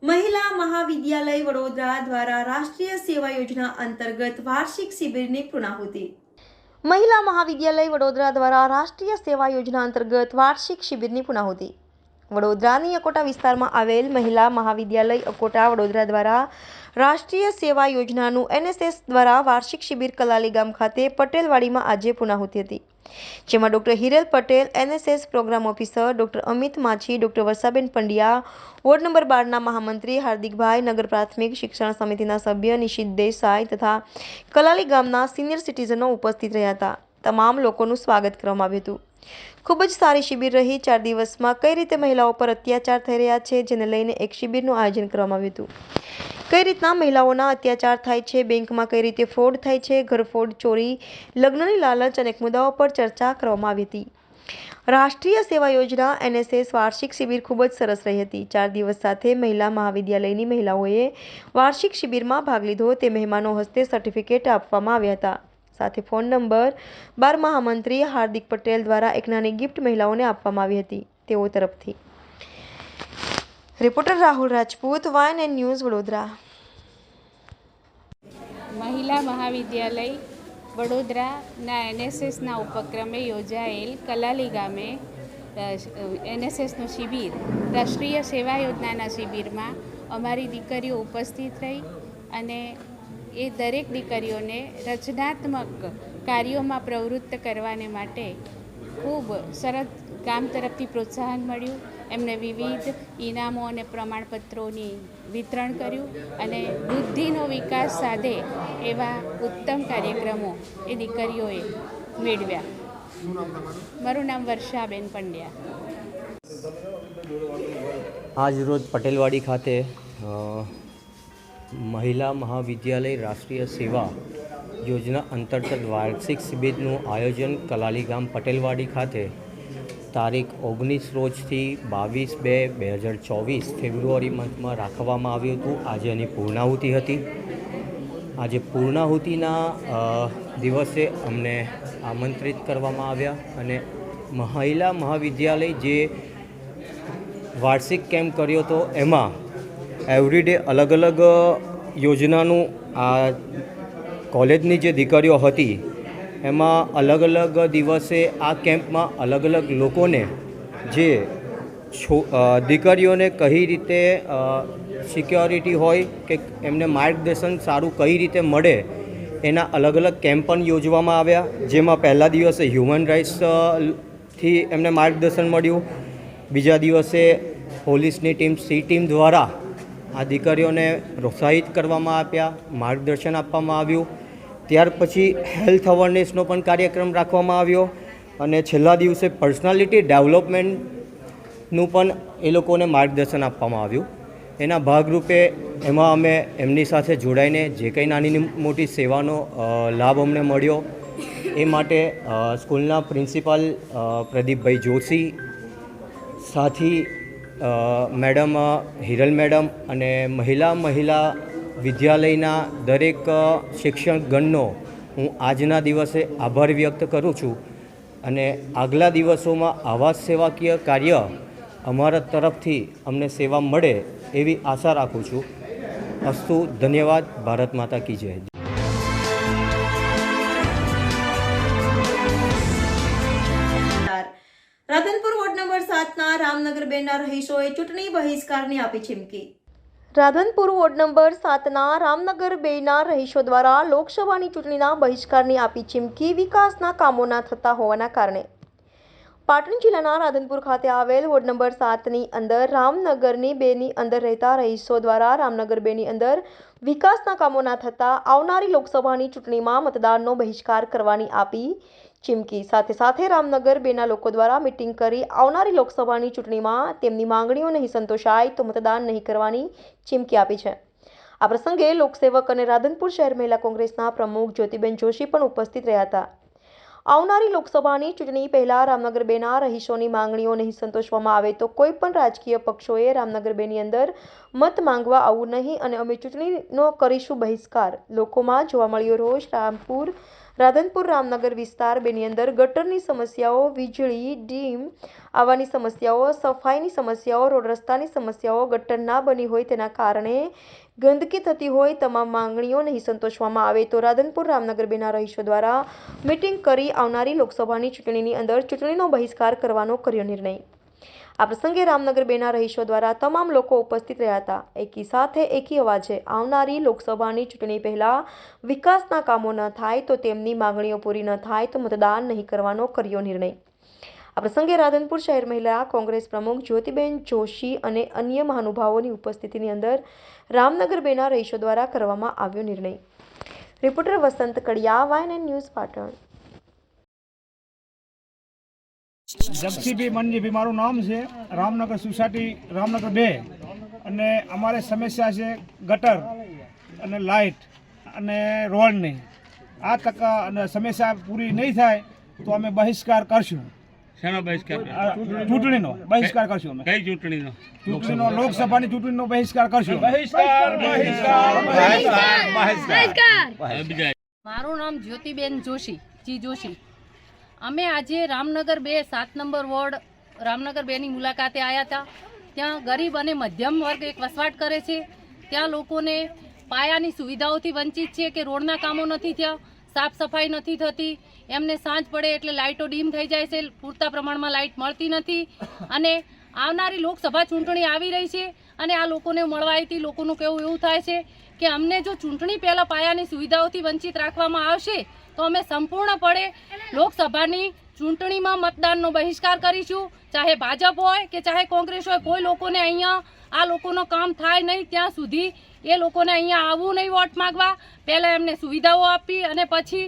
મહિલા મહાવિદ્યાલય વડોદરા દ્વારા રાષ્ટ્રીય સેવા યોજના અંતર્ગત વાર્ષિક શિબિરની પૂર્ણાહુતિ. મહિલા મહાવિદ્યાલય વડોદરા દ્વારા રાષ્ટ્રીય સેવા યોજના અંતર્ગત વાર્ષિક શિબિરની પૂર્ણાહુતિ. વડોદરાની અકોટા વિસ્તારમાં આવેલ મહિલા મહાવિદ્યાલય અકોટા વડોદરા દ્વારા રાષ્ટ્રીય સેવા યોજનાનું NSS દ્વારા વાર્ષિક શિબિર કલાલી ગામ ખાતે પટેલવાડીમાં આજે પૂર્ણાહુતિ હતી, જેમાં doctor Hiral Patel, NSS program officer doctor Amit Machhi, doctor વર્ષાબેન પંડ્યા, વોર્ડ નંબર 12ના મહામંત્રી હાર્દિકભાઈ, નગર પ્રાથમિક શિક્ષણ સમિતિના સભ્ય નિશિત દેસાઈ તથા કલાલી ગામના સિનિયર સિટીઝનો ઉપસ્થિત રહ્યા હતા. તમામ લોકોનું સ્વાગત કરવામાં આવ્યું હતું. ખૂબ જ સારી શિબિર રહી. 4 દિવસમાં કઈ રીતે મહિલાઓ પર અત્યાચાર થઈ રહ્યા છે, જેને લઈને એક શિબિરનું આયોજન કરવામાં આવ્યું હતું. કઈ રીતના મહિલાઓના અત્યાચાર થાય છે, બેંકમાં કઈ રીતે ફ્રોડ થાય છે, ઘરફોડ, ચોરી, લગ્નની લાલચ, અનેક મુદ્દાઓ પર ચર્ચા કરવામાં આવી હતી. રાષ્ટ્રીય સેવા યોજના NSS વાર્ષિક શિબિર ખૂબ જ સરસ રહી હતી. 4 દિવસ સાથે મહિલા મહાવિદ્યાલયની મહિલાઓએ વાર્ષિક શિબિરમાં ભાગ લીધો. તે મહેમાનો હસ્તે સર્ટિફિકેટ આપવામાં આવ્યા હતા. સાથે ફોન નંબર 12 મહામંત્રી હાર્દિક પટેલ દ્વારા એક નાની ગિફ્ટ મહિલાઓને આપવામાં આવી હતી તેઓ તરફથી. Reporter Rahul Rajput, YNN news, Vadodara. મહિલા મહાવિદ્યાલય વડોદરાના NSSના ઉપક્રમે યોજાયેલ કલાલી ગામે NSSનું શિબિર, રાષ્ટ્રીય સેવા યોજનાના શિબિરમાં અમારી દીકરીઓ ઉપસ્થિત રહી અને એ દરેક દીકરીઓને રચનાત્મક કાર્યોમાં પ્રવૃત્ત કરવાને માટે ખૂબ સરસ ગામ તરફથી પ્રોત્સાહન મળ્યું. એમને વિવિધ ઇનામો અને પ્રમાણપત્રોની વિતરણ કર્યું અને બુદ્ધિનો વિકાસ સાધે એવા ઉત્તમ કાર્યક્રમો એ દીકરીઓએ મેળવ્યા. મારું નામ વર્ષાબેન પંડ્યા. આજ રોજ પટેલવાડી ખાતે મહિલા મહાવિદ્યાલય રાષ્ટ્રીય સેવા યોજના અંતર્ગત વાર્ષિક શિબિરનું આયોજન કલાલી ગામ પટેલવાડી ખાતે તારીખ 19 રોજથી 22/2/2024 ફેબ્રુઆરી મંથમાં રાખવામાં આવ્યું હતું. આજે એની પૂર્ણાહુતિ હતી. આજે પૂર્ણાહુતિના દિવસે અમને આમંત્રિત કરવામાં આવ્યા અને મહિલા મહાવિદ્યાલય જે વાર્ષિક કેમ્પ કર્યો હતો એમાં એવરીડે અલગ અલગ યોજનાનું આ કોલેજની જે દીકરીઓ હતી એમાં અલગ અલગ દિવસે આ કેમ્પમાં અલગ અલગ લોકોને જે દીકરીઓને કઈ રીતે સિક્યોરિટી હોય કે એમને માર્ગદર્શન સારું કઈ રીતે મળે એના અલગ અલગ કેમ્પ પણ યોજવામાં આવ્યા. જેમાં પહેલા દિવસે હ્યુમન રાઇટ્સથી એમને માર્ગદર્શન મળ્યું. બીજા દિવસે પોલીસની ટીમ C ટીમ દ્વારા આ દીકરીઓને પ્રોત્સાહિત કરવામાં આપ્યા, માર્ગદર્શન આપવામાં આવ્યું. ત્યાર પછી હેલ્થ અવેરનેસનો પણ કાર્યક્રમ રાખવામાં આવ્યો અને છેલ્લા દિવસે પર્સનાલિટી ડેવલપમેન્ટનું પણ એ લોકોને માર્ગદર્શન આપવામાં આવ્યું. એના ભાગરૂપે એમાં અમે એમની સાથે જોડાઈને જે કંઈ નાની મોટી સેવાનો લાભ અમને મળ્યો એ માટે સ્કૂલના પ્રિન્સિપાલ પ્રદીપભાઈ જોશી, સાથી મેડમ હિરલ મેડમ અને મહિલા વિદ્યાલયના દરેક શિક્ષકગણનો હું આજના દિવસે આભાર વ્યક્ત કરું છું અને આગલા દિવસોમાં આવા સેવાકીય કાર્ય અમારા તરફથી અમને સેવા મળે એવી આશા રાખું છું. અસ્તુ, ધન્યવાદ. ભારત માતા કી જય. રાધનપુર વોર્ડ નંબર 7ના રામનગર બેના રહીશોએ ચૂંટણી બહિષ્કારની આપી ચીમકી. રાધનપુર વોર્ડ નંબર 7ના રામનગર બેના રહીશો દ્વારા લોકસભાની ચૂંટણીના બહિષ્કારની આપી ચીમકી. વિકાસના કામો ના થતા હોવાના કારણે પાટણ જિલ્લાના રાધનપુર ખાતે આવેલ વોર્ડ નંબર 7ની અંદર રામનગરની બેની અંદર રહેતા રહીશો દ્વારા રામનગર બેની અંદર વિકાસના કામો ના થતા આવનારી લોકસભાની ચૂંટણીમાં મતદાનનો બહિષ્કાર કરવાની આપી ચીમકી. સાથે સાથે રામનગર બેના લોકો દ્વારા મિટિંગ કરી આવનારી લોકસભાની ચૂંટણીમાં તેમની માંગણીઓ નહીં સંતોષાય તો મતદાન નહીં કરવાની ચીમકી આપી છે. આ પ્રસંગે લોકસેવક અને રાધનપુર શહેર મહિલા કોંગ્રેસના પ્રમુખ જ્યોતિબેન જોશી પણ ઉપસ્થિત રહ્યા હતા. આવનારી લોકસભાની ચૂંટણી પહેલા રામનગર બેના રહીશોની માંગણીઓ નહીં સંતોષવામાં આવે તો કોઈ પણ રાજકીય પક્ષોએ રામનગર બેની અંદર મત માંગવા આવવું નહીં અને અમે ચૂંટણીનો કરીશું બહિષ્કાર. લોકોમાં જોવા મળ્યો રોષ. રાધનપુર રામનગર વિસ્તાર બેની અંદર ગટરની સમસ્યાઓ, વીજળી, ડીમ આવવાની સમસ્યાઓ, સફાઈની સમસ્યાઓ, રોડ રસ્તાની સમસ્યાઓ, ગટર ના બની હોય તેના કારણે ગંદકી થતી હોય, તમામ માંગણીઓ નહીં સંતોષવામાં આવે તો રાધનપુર રામનગર બેના રહીશો દ્વારા મિટિંગ કરી આવનારી લોકસભાની ચૂંટણીની અંદર ચૂંટણીનો બહિષ્કાર કરવાનો કર્યો નિર્ણય. આ પ્રસંગે રામનગર બેના રહીશો દ્વારા તમામ લોકો ઉપસ્થિત રહ્યા હતા. એકી સાથે એકી અવાજે આવનારી લોકસભાની ચૂંટણી પહેલા વિકાસના કામો ન થાય તો તેમની માંગણીઓ પૂરી ન થાય તો મતદાન નહીં કરવાનો કર્યો નિર્ણય. આ પ્રસંગે રાધનપુર શહેર મહિલા કોંગ્રેસ પ્રમુખ જ્યોતિબેન જોશી અને અન્ય મહાનુભાવોની ઉપસ્થિતિની અંદર રામનગર બેના રહીશો દ્વારા કરવામાં આવ્યો નિર્ણય. રિપોર્ટર વસંત કડિયા, YNN ન્યૂઝ, પાટણ. જગસીભાઈ મનજીભાઈ મારું નામ છે, રામનગર સોસાયટી રામનગર 2, અને અમારે સમસ્યા છે ગટર અને લાઇટ અને રોડની. આ અને સમસ્યા પૂરી નહીં થાય તો અમે બહિષ્કાર કરશું. શેનો બહિષ્કાર? ચૂંટણીનો બહિષ્કાર કરશું અમે. કઈ ચૂંટણીનો? ચૂંટણીનો, લોકસભાની ચૂંટણીનો બહિષ્કાર કરશું. મારું નામ જ્યોતિબેન જોશી, જી જોશી. અમે આજે રામનગર 2 7 નંબર વોર્ડ રામનગર 2ની મુલાકાતે આવ્યા હતા. ત્યાં ગરીબ અને મધ્યમ વર્ગ એક વસવાટ કરે છે. ત્યાં લોકોને પાયાની સુવિધાઓથી વંચિત છે કે રોડના કામો નથી થયા, સાફ સફાઈ નથી થતી, એમને સાંજ પડે એટલે લાઇટો ડીમ થઈ જાય છે, પૂરતા પ્રમાણમાં લાઇટ મળતી નથી. અને આવનારી લોકસભા ચૂંટણી આવી રહી છે અને આ લોકોને મળવા આવી લોકોનું કહેવું એવું થાય છે કે અમને જો ચૂંટણી પહેલાં પાયાની સુવિધાઓથી વંચિત રાખવામાં આવશે તો અમે સંપૂર્ણપણે લોકસભાની ચૂંટણીમાં મતદાનનો બહિષ્કાર કરીશું. ચાહે ભાજપ હોય કે ચાહે કોંગ્રેસ હોય, કોઈ લોકોને અહીંયા આ લોકોનો કામ થાય નહીં ત્યાં સુધી એ લોકોને અહીંયા આવવું નહીં વોટ માગવા. પહેલાં એમને સુવિધાઓ આપી અને પછી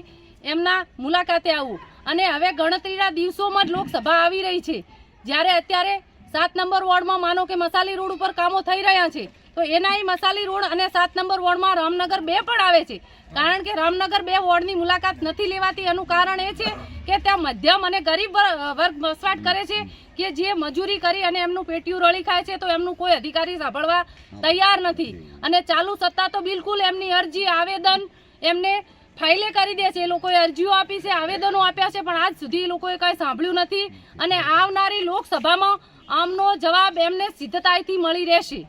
એમના મુલાકાતે આવવું. અને હવે ગણતરીના દિવસોમાં જ લોકસભા આવી રહી છે, જ્યારે અત્યારે 7 નંબર વોર્ડમાં માનો કે મસાલી રોડ ઉપર કામો થઈ રહ્યા છે, તો એનાય મસાલી રોડ અને 7 નંબર વોર્ડમાં રામનગર 2 પણ આવે છે. કારણ કે રામનગર 2 વોર્ડની મુલાકાત નથી લેવાતી એનું કારણ એ છે કે ત્યાં મધ્યમ અને ગરીબ વર્ગ વસવાટ કરે છે કે જે મજૂરી કરી અને એમનું પેટીયું રળી ખાય છે, તો એમનું કોઈ અધિકારી સાંભળવા તૈયાર નથી. અને ચાલુ સત્તા તો બિલકુલ એમની અરજી આવેદન એમને ફાઇલે કરી દે છે. એ લોકોએ અરજીઓ આપી છે, આવેદનો આપ્યા છે, પણ આજ સુધી એ લોકોએ કંઈ સાંભળ્યું નથી. અને આવનારી લોકસભામાં આમનો જવાબ એમને સિદ્ધતાઈથી મળી રહેશે.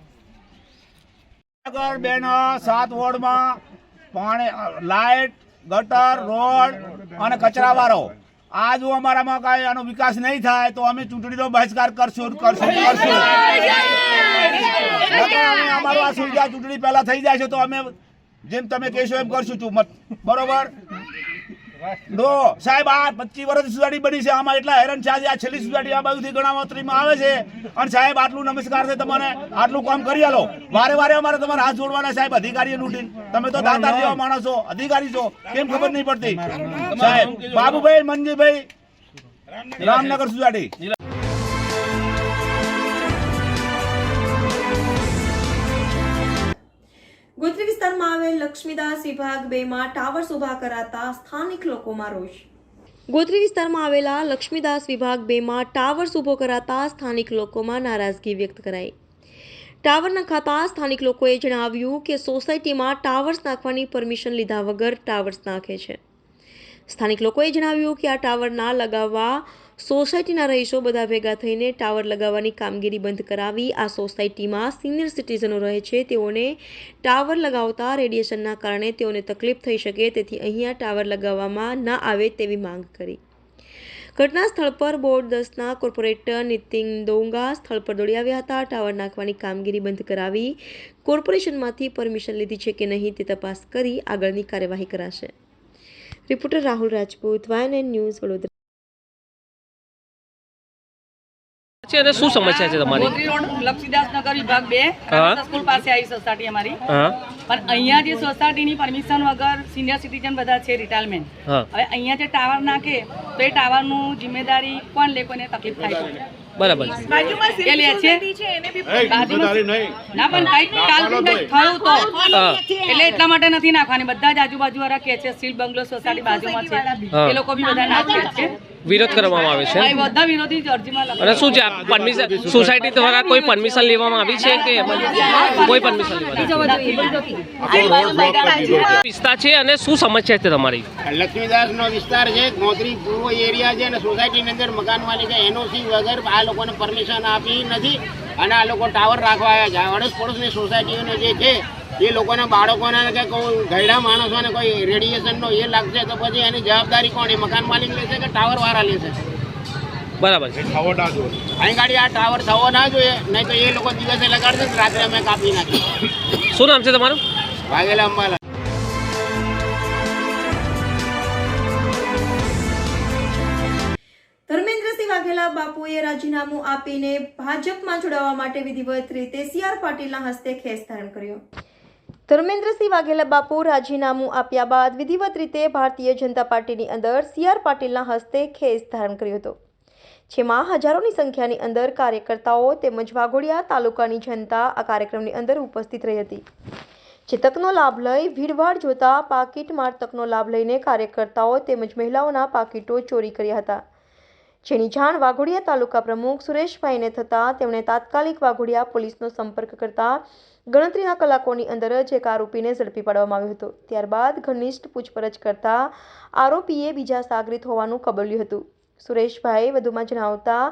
રામનગર 2ના 7 વોર્ડમાં પાણી, લાઇટ, ગટર, રોડ અને કચરાવાળો આ જો અમારામાં કાંઈ આનો વિકાસ નહીં થાય તો અમે ચૂંટણીનો બહિષ્કાર કરશું. અમારું આ સુવિધા ચૂંટણી પહેલા થઈ જાય છે તો અમે જેમ તમે કહેશો એમ કરશું. બરોબર? નો સાહેબ, આ 25 વર્ષની સોસાયટી બની છે, આમાં એટલા હેરાન છે. આજે આ છેલ્લી સોસાયટી આ બાજુથી ગણાવતરીમાં આવે છે. અને સાહેબ આટલું નમસ્કાર છે તમને, આટલું કામ કરી આલો. વારે વારે અમારે તમારે હાથ જોડવાના સાહેબ, અધિકારીઓ લૂંટીને. તમે તો દાતા જેવા માણસ છો, અધિકારી છો, કેમ ખબર નહીં પડતી? સાહેબ બાબુભાઈ મનજીભાઈ, રામનગર સોસાયટી. ગોત્રી વિસ્તારમાં આવેલ લક્ષ્મીદાસ વિભાગ 2માં ટાવર્સ ઊભા કરાતા સ્થાનિક લોકોમાં રોષ. ગોત્રી વિસ્તારમાં આવેલા લક્ષ્મીદાસ વિભાગ 2માં ટાવર્સ ઊભો કરાતા સ્થાનિક લોકોમાં નારાજગી વ્યક્ત કરાઈ. ટાવર નખાતા સ્થાનિક લોકોએ જણાવ્યું કે સોસાયટીમાં ટાવર્સ નાખવાની પરમિશન લીધા વગર ટાવર્સ નાખે છે. સ્થાનિક લોકોએ જણાવ્યું કે આ ટાવર ના લગાવવા સોસાયટીના રહીશો બધા ભેગા થઈને ટાવર લગાવવાની કામગીરી બંધ કરાવી. આ સોસાયટીમાં સિનિયર સિટીઝનો રહે છે, તેઓને ટાવર લગાવતા રેડિયેશનના કારણે તેઓને તકલીફ થઈ શકે, તેથી અહીંયા ટાવર લગાવવામાં ન આવે તેવી માંગ કરી. ઘટના સ્થળ પર બોર્ડ 10ના કોર્પોરેટર નીતિન દોંગા સ્થળ પર દોડી આવ્યા હતા. ટાવર નાખવાની કામગીરી બંધ કરાવી કોર્પોરેશનમાંથી પરમિશન લીધી છે કે નહીં તે તપાસ કરી આગળની કાર્યવાહી કરાશે. Reporter Rahul Rajput, YNN news, Vadodara. અને શું સમસ્યા છે તમારી? ગોત્રી રોડ લક્ષ્મીદાસ નગર વિભાગ 2 સ્કૂલ પાસે આવી સોસાયટી અમારી. પણ અહીંયા જે સોસાયટીની પરમિશન વગર સિનિયર સિટીઝન બધા છે, રિટાયરમેન્ટ. હવે અહીંયા જે ટાવર નાખે તો એ ટાવરનું જિમ્મેદારી કોણ લે, કોઈને તકલીફ થાય છે? બરાબર. ના પણ કઈક કાલથી થયું તો એટલે એટલા માટે નથી નાખવાની. બધા જ આજુબાજુ વાળા કે છે, સ્ટીલ બંગલો સોસાયટી બાજુમાં છે, એ લોકો બી બધા નાખે છે. વિરોધ કરવામાં આવે છે. બધા વિરોધી અરજીમાં લખે. અને શું છે પરમિશન સોસાયટી દ્વારા કોઈ પરમિશન લેવામાં આવી છે કે કોઈ પરમિશન વિસ્તાર છે? અને શું સમસ્યા છે તમારી? લક્ષ્મીદાસનો વિસ્તાર છે, ગોત્રી પૂર્વ એરિયા છે, અને સોસાયટીની અંદર મકાન માલિકે એનઓસી વગર આ લોકોને પરમિશન આપી નથી અને આ લોકો ટાવર રાખવા આવ્યા છે. અડોશ પડોશની સોસાયટીઓને જે છે એ લોકોના બાળકોને કે કોઈ ગયડા માણસોને કોઈ રેડિયેશનનો એ લાગશે તો પછી એની જવાબદારી કોણ? એ મકાન માલિક લેશે કે ટાવર વાળા લેશે? બરાબર છે. અહીં ગાડી આ ટાવર થવો ના જોઈએ, નહીં તો એ લોકો દિવસે લગાડશે, રાત્રે અમે કાપી નાખીએ. શું નામ છે તમારું? વાઘેલા અંબાલા. ધર્મેન્દ્રસિંહ વાઘેલા બાપુએ રાજીનામું આપીને ભાજપમાં જોડાવા માટે વિધિવત રીતે CR પાટીલના હસ્તે ખેસ ધારણ કર્યો. ધર્મેન્દ્રસિંહ વાઘેલા બાપુ રાજીનામું આપ્યા બાદ વિધિવત રીતે ભારતીય જનતા પાર્ટીની અંદર CR પાટીલના હસ્તે ખેસ ધારણ કર્યો હતો. જેમાં હજારોની સંખ્યાની અંદર કાર્યકર્તાઓ તેમજ વાઘોડિયા તાલુકાની જનતા આ કાર્યક્રમની અંદર ઉપસ્થિત રહી હતી, જે તકનો લાભ લઈ ભીડભાડ જોતા પાકીટમાર તકનો લાભ લઈને કાર્યકર્તાઓ તેમજ મહિલાઓના પાકીટો ચોરી કર્યા હતા, જેની જાણ વાઘોડિયા તાલુકા પ્રમુખ સુરેશભાઈને થતાં તેમણે તાત્કાલિક વાઘોડિયા પોલીસનો સંપર્ક કરતા ગણતરીના કલાકોની અંદર જ એક આરોપીને ઝડપી પાડવામાં આવ્યો હતો. ત્યારબાદ ઘનિષ્ઠ પૂછપરછ કરતા આરોપીએ બીજા સાગરીત હોવાનું કબૂલ્યું હતું. સુરેશભાઈ વધુમાં જણાવતા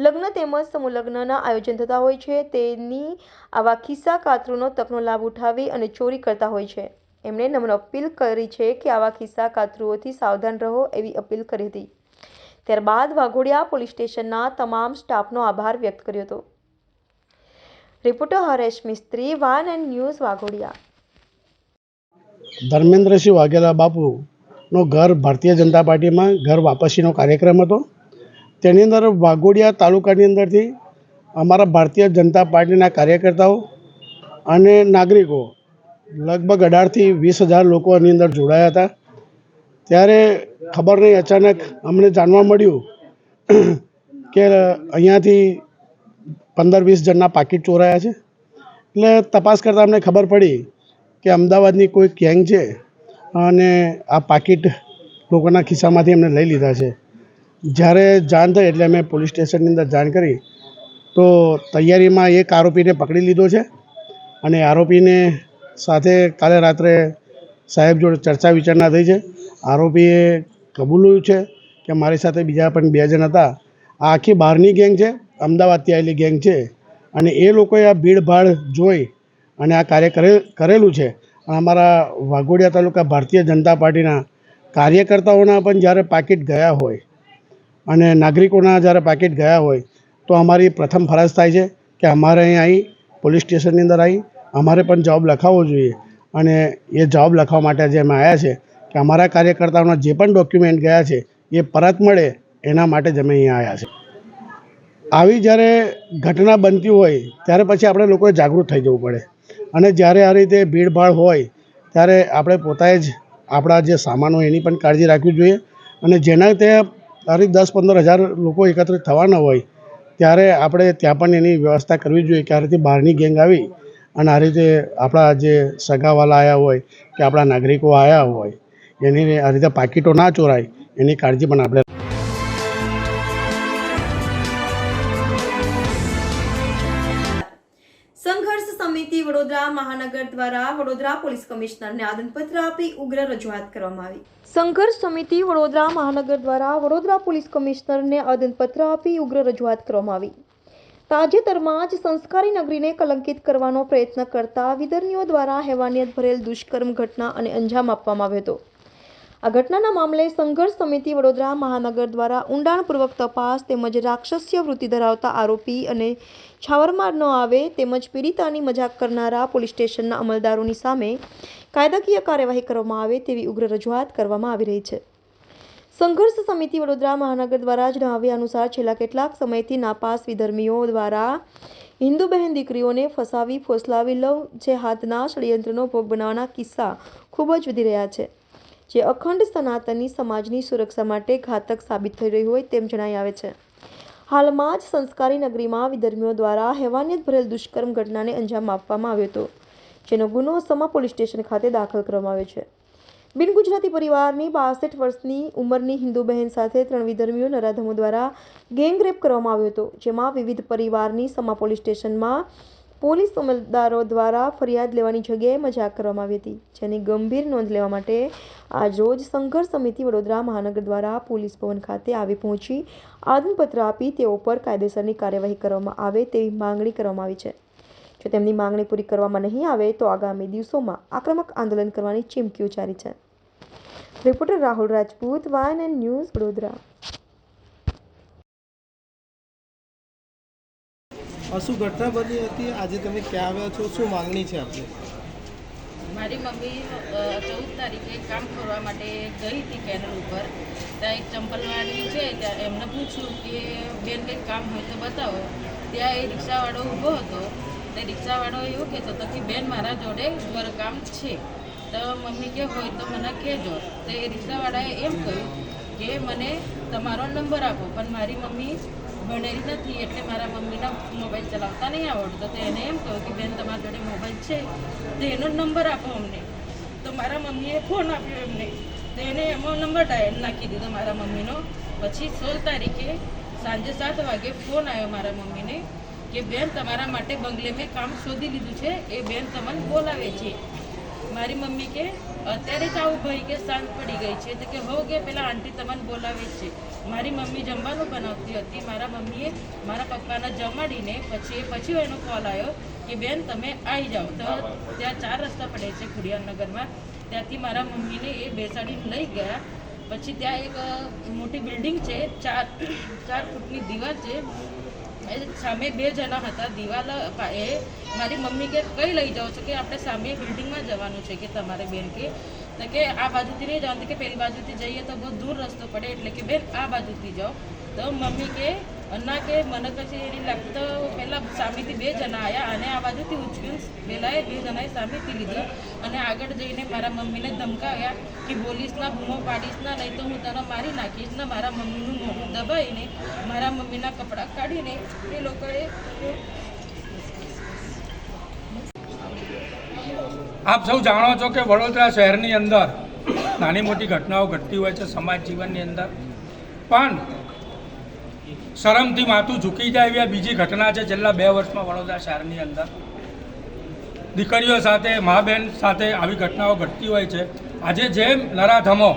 લગ્ન તેમજ સમૂહ લગ્નના આયોજન થતા હોય છે, તેની આવા ખિસ્સા કાતરૂનો તકનો લાભ ઉઠાવી અને ચોરી કરતા હોય છે. એમણે નમ્ર અપીલ કરી છે કે આવા ખિસ્સા કાતરૂઓથી સાવધાન રહો એવી અપીલ કરી હતી. ત્યારબાદ વાઘોડિયા પોલીસ સ્ટેશનના તમામ સ્ટાફનો આભાર વ્યક્ત કર્યો હતો. રિપોર્ટર હરેશ મિસ્ત્રી, વાન એન્ડ ન્યૂઝ, વાઘોડિયા. ધર્મેન્દ્રસિંહ વાઘેલા બાપુનો ઘર ભારતીય જનતા પાર્ટીમાં ઘર વાપસીનો કાર્યક્રમ હતો. તેની અંદર વાઘોડિયા તાલુકાની અંદરથી અમારા ભારતીય જનતા પાર્ટીના કાર્યકર્તાઓ અને નાગરિકો લગભગ 18થી 20,000 લોકો આની અંદર જોડાયા હતા. ત્યારે ખબર નહીં, અચાનક અમને જાણવા મળ્યું કે અહીંયાથી 15-20 જણના પાકીટ ચોરાયા છે. એટલે તપાસ કરતાં અમને ખબર પડી કે અમદાવાદની કોઈ ગેંગ છે અને આ પાકીટ લોકોના ખિસ્સામાંથી એમને લઈ લીધા છે. જ્યારે જાણ થઈ એટલે અમે પોલીસ સ્ટેશનની અંદર જાણ કરી, તો તૈયારીમાં એક આરોપીને પકડી લીધો છે અને આરોપીને સાથે કાલે રાત્રે સાહેબ જોડે ચર્ચા વિચારણા થઈ છે. આરોપીએ કબૂલ્યું છે કે મારી સાથે બીજા પણ 2 જણ હતા. આ આખી બહારની ગેંગ છે, અમદાવાદથી આવેલી ગેંગ છે અને એ લોકોએ આ ભીડભાડ જોઈ અને આ કાર્ય કરેલું છે. અમારા વાઘોડિયા તાલુકા ભારતીય જનતા પાર્ટીના કાર્યકર્તાઓના પણ જ્યારે પાકીટ ગયા હોય અને નાગરિકોના જ્યારે પાકીટ ગયા હોય તો અમારી પ્રથમ ફરજ થાય છે કે અમારે અહીં આવી પોલીસ સ્ટેશનની અંદર આવી અમારે પણ જવાબ લખાવવો જોઈએ. અને એ જવાબ લખવા માટે જે અમે આવ્યા છે કે અમારા કાર્યકર્તાઓના જે પણ ડોક્યુમેન્ટ ગયા છે એ પરત મળે, એના માટે જ અમે અહીંયા આવ્યા છે. આવી જ્યારે ઘટના બનતી હોય ત્યારે પછી આપણે લોકોએ જાગૃત થઈ જવું પડે અને જ્યારે આ રીતે ભીડભાડ હોય ત્યારે આપણે પોતાએ જ આપણા જે સામાન હોય એની પણ કાળજી રાખવી જોઈએ. અને જેના તે આ રીતે 10-15 હજાર લોકો એકત્રિત થવાના હોય ત્યારે આપણે ત્યાં પણ એની વ્યવસ્થા કરવી જોઈએ કે આ રીતે બહારની ગેંગ આવી અને આ રીતે આપણા જે સગાવાલા આવ્યા હોય કે આપણા નાગરિકો આવ્યા હોય એની આ રીતે પાકીટો ના ચોરાય એની કાળજી પણ આપણે. સંઘર્ષ સમિતિ વડોદરા મહાનગર દ્વારા વડોદરા પોલીસ કમિશનરને આવેદનપત્ર આપી ઉગ્ર રજૂઆત કરવામાં આવી. સંઘર્ષ સમિતિ વડોદરા મહાનગર દ્વારા વડોદરા પોલીસ કમિશનરને આવેદનપત્ર આપી ઉગ્ર રજૂઆત કરવામાં આવી. તાજેતરમાં જ સંસ્કારી નગરીને કલંકિત કરવાનો પ્રયત્ન કરતા વિધર્મીઓ દ્વારા હેવાનિયત ભરેલ દુષ્કર્મ ઘટના અને અંજામ આપવામાં આવ્યો હતો. આ ઘટનાના મામલે સંઘર્ષ સમિતિ વડોદરા મહાનગર દ્વારા ઊંડાણપૂર્વક તપાસ તેમજ રાક્ષસ્ય વૃત્તિ ધરાવતા આરોપી અને છાવરમાર ન આવે તેમજ પીડિતાની મજાક કરનારા પોલીસ સ્ટેશનના અમલદારોની સામે કાયદાકીય કાર્યવાહી કરવામાં આવે તેવી ઉગ્ર રજૂઆત કરવામાં આવી રહી છે. સંઘર્ષ સમિતિ વડોદરા મહાનગર દ્વારા જણાવ્યા અનુસાર છેલ્લા કેટલાક સમયથી નાપાસ વિધર્મીઓ દ્વારા હિન્દુ બહેન દીકરીઓને ફસાવી ફોસલાવી લવ જેહાદના ષડયંત્રનો ભોગ બનાવવાના કિસ્સા ખૂબ જ વધી રહ્યા છે, જે અખંડ સનાતની સમાજની સુરક્ષા માટે ઘાતક સાબિત થઈ રહ્યું હોય તેમ જણાઈ આવે છે. હાલમાં જ સંસ્કારી નગરીમાં વિધર્મીઓ દ્વારા હેવાનિયત ભરેલ દુષ્કર્મ ઘટનાને અંજામ આપવામાં આવ્યો હતો, જેનો ગુનો સમા પોલીસ સ્ટેશન ખાતે દાખલ કરવામાં આવ્યો છે. બિન ગુજરાતી પરિવારની 62 વર્ષની ઉંમરની હિન્દુ બહેન સાથે 3 વિધર્મીઓ નરાધમો દ્વારા ગેંગરેપ કરવામાં આવ્યો હતો, જેમાં વિવિધ પરિવારની સમા પોલીસ સ્ટેશનમાં પોલીસ અમલદારો દ્વારા ફરિયાદ લેવાની જગ્યાએ મજાક કરવામાં આવી હતી, જેની ગંભીર નોંધ લેવા માટે આજરોજ સંઘર્ષ સમિતિ વડોદરા મહાનગર દ્વારા પોલીસ ભવન ખાતે આવી પહોંચી આવેદનપત્ર આપી તેઓ પર કાયદેસરની કાર્યવાહી કરવામાં આવે તેવી માંગણી કરવામાં આવી છે. જો તેમની માંગણી પૂરી કરવામાં નહીં આવે તો આગામી દિવસોમાં આક્રમક આંદોલન કરવાની ચીમકી ઉચ્ચારી છે. Reporter Rahul Rajput, van and news, Vadodara. શું ઘટના બની હતી? આજે તમે ક્યાં આવ્યા છો? શું માંગણી છે આપની? મારી મમ્મી 14 તારીખે કામ કરવા માટે ગઈ હતી કેનલ ઉપર. ત્યાં એક ચંપલવાળી છે, ત્યાં એમને પૂછ્યું કે બેન કંઈક કામ હોય તો બતાવો. ત્યાં એ રિક્ષાવાળો ઊભો હતો. તે રિક્ષાવાળો એવું કહેતો હતો કે બેન મારા જોડે કામ છે, તો મમ્મી કે હોય તો મને કહેજો. તો એ રિક્ષાવાળાએ એમ કહ્યું કે મને તમારો નંબર આપો, પણ મારી મમ્મી ભણેલી નથી એટલે મારા મમ્મીના મોબાઈલ ચલાવતા નહીં આવડતો. તો એને એમ કહ્યું કે બેન તમારા જોડે મોબાઈલ છે તો એનો નંબર આપો અમને. તો મારા મમ્મીએ ફોન આપ્યો એમને, તો એને એમાં નંબર ડાયલ નાખી દીધો મારા મમ્મીનો. પછી 16 તારીખે સાંજે 7 વાગે ફોન આવ્યો મારા મમ્મીને કે બેન તમારા માટે બંગલે મેં કામ શોધી લીધું છે, એ બેન તમને બોલાવે છે. મારી મમ્મી કે અત્યારે જ આવું ભાઈ કે સાંજ પડી ગઈ છે. તો કે હો કે પેલા આંટી તમને બોલાવે છે. મારી મમ્મી જમવાનું બનાવતી હતી. મારા મમ્મીએ મારા પપ્પાને જમાડીને પછી એનો કોલ આવ્યો કે બેન તમે આવી જાઓ. તો ત્યાં 4 રસ્તા પડે છે ખુડિયારનગરમાં, ત્યાંથી મારા મમ્મીને એ બેસાડીને લઈ ગયા. પછી ત્યાં એક મોટી બિલ્ડિંગ છે, 4 ફૂટની દિવાલ છે, સામે 2 જણા હતા. દિવાલ એ મારી મમ્મી કે કઈ લઈ જાઓ છો? કે આપણે સામે બિલ્ડિંગમાં જવાનું છે કે તમારે બેન કે આ બાજુથી નહીં જવાનું કે પેલી બાજુથી જઈએ તો બહુ દૂર રસ્તો પડે એટલે કે બેન આ બાજુથી જાઓ. તો મમ્મી કે ના કે મને પછી એની લાગતું તો પહેલાં સામેથી 2 જણા આવ્યા અને આ બાજુથી ઉચક્યું. પહેલાં એ 2 જણાએ સામેથી લીધી અને આગળ જઈને મારા મમ્મીને ધમકાવ્યા કે બોલીશ ના, બૂમો પાડીશ ના, નહીં તો હું તને મારી નાખીશ ને. મારા મમ્મીનું મોઢું દબાઈને મારા મમ્મીના કપડાં કાઢીને એ લોકોએ. આપ સૌ જાણો છો કે વડોદરા શહેરની અંદર નાની મોટી ઘટનાઓ ઘટતી હોય છે સમાજ જીવનની અંદર, પણ શરમથી માથું ઝૂકી જાય એવી આ બીજી ઘટના છે છેલ્લા 2 વર્ષમાં વડોદરા શહેરની અંદર. દીકરીઓ સાથે, મા બહેન સાથે આવી ઘટનાઓ ઘટતી હોય છે. આજે જે નરાધમો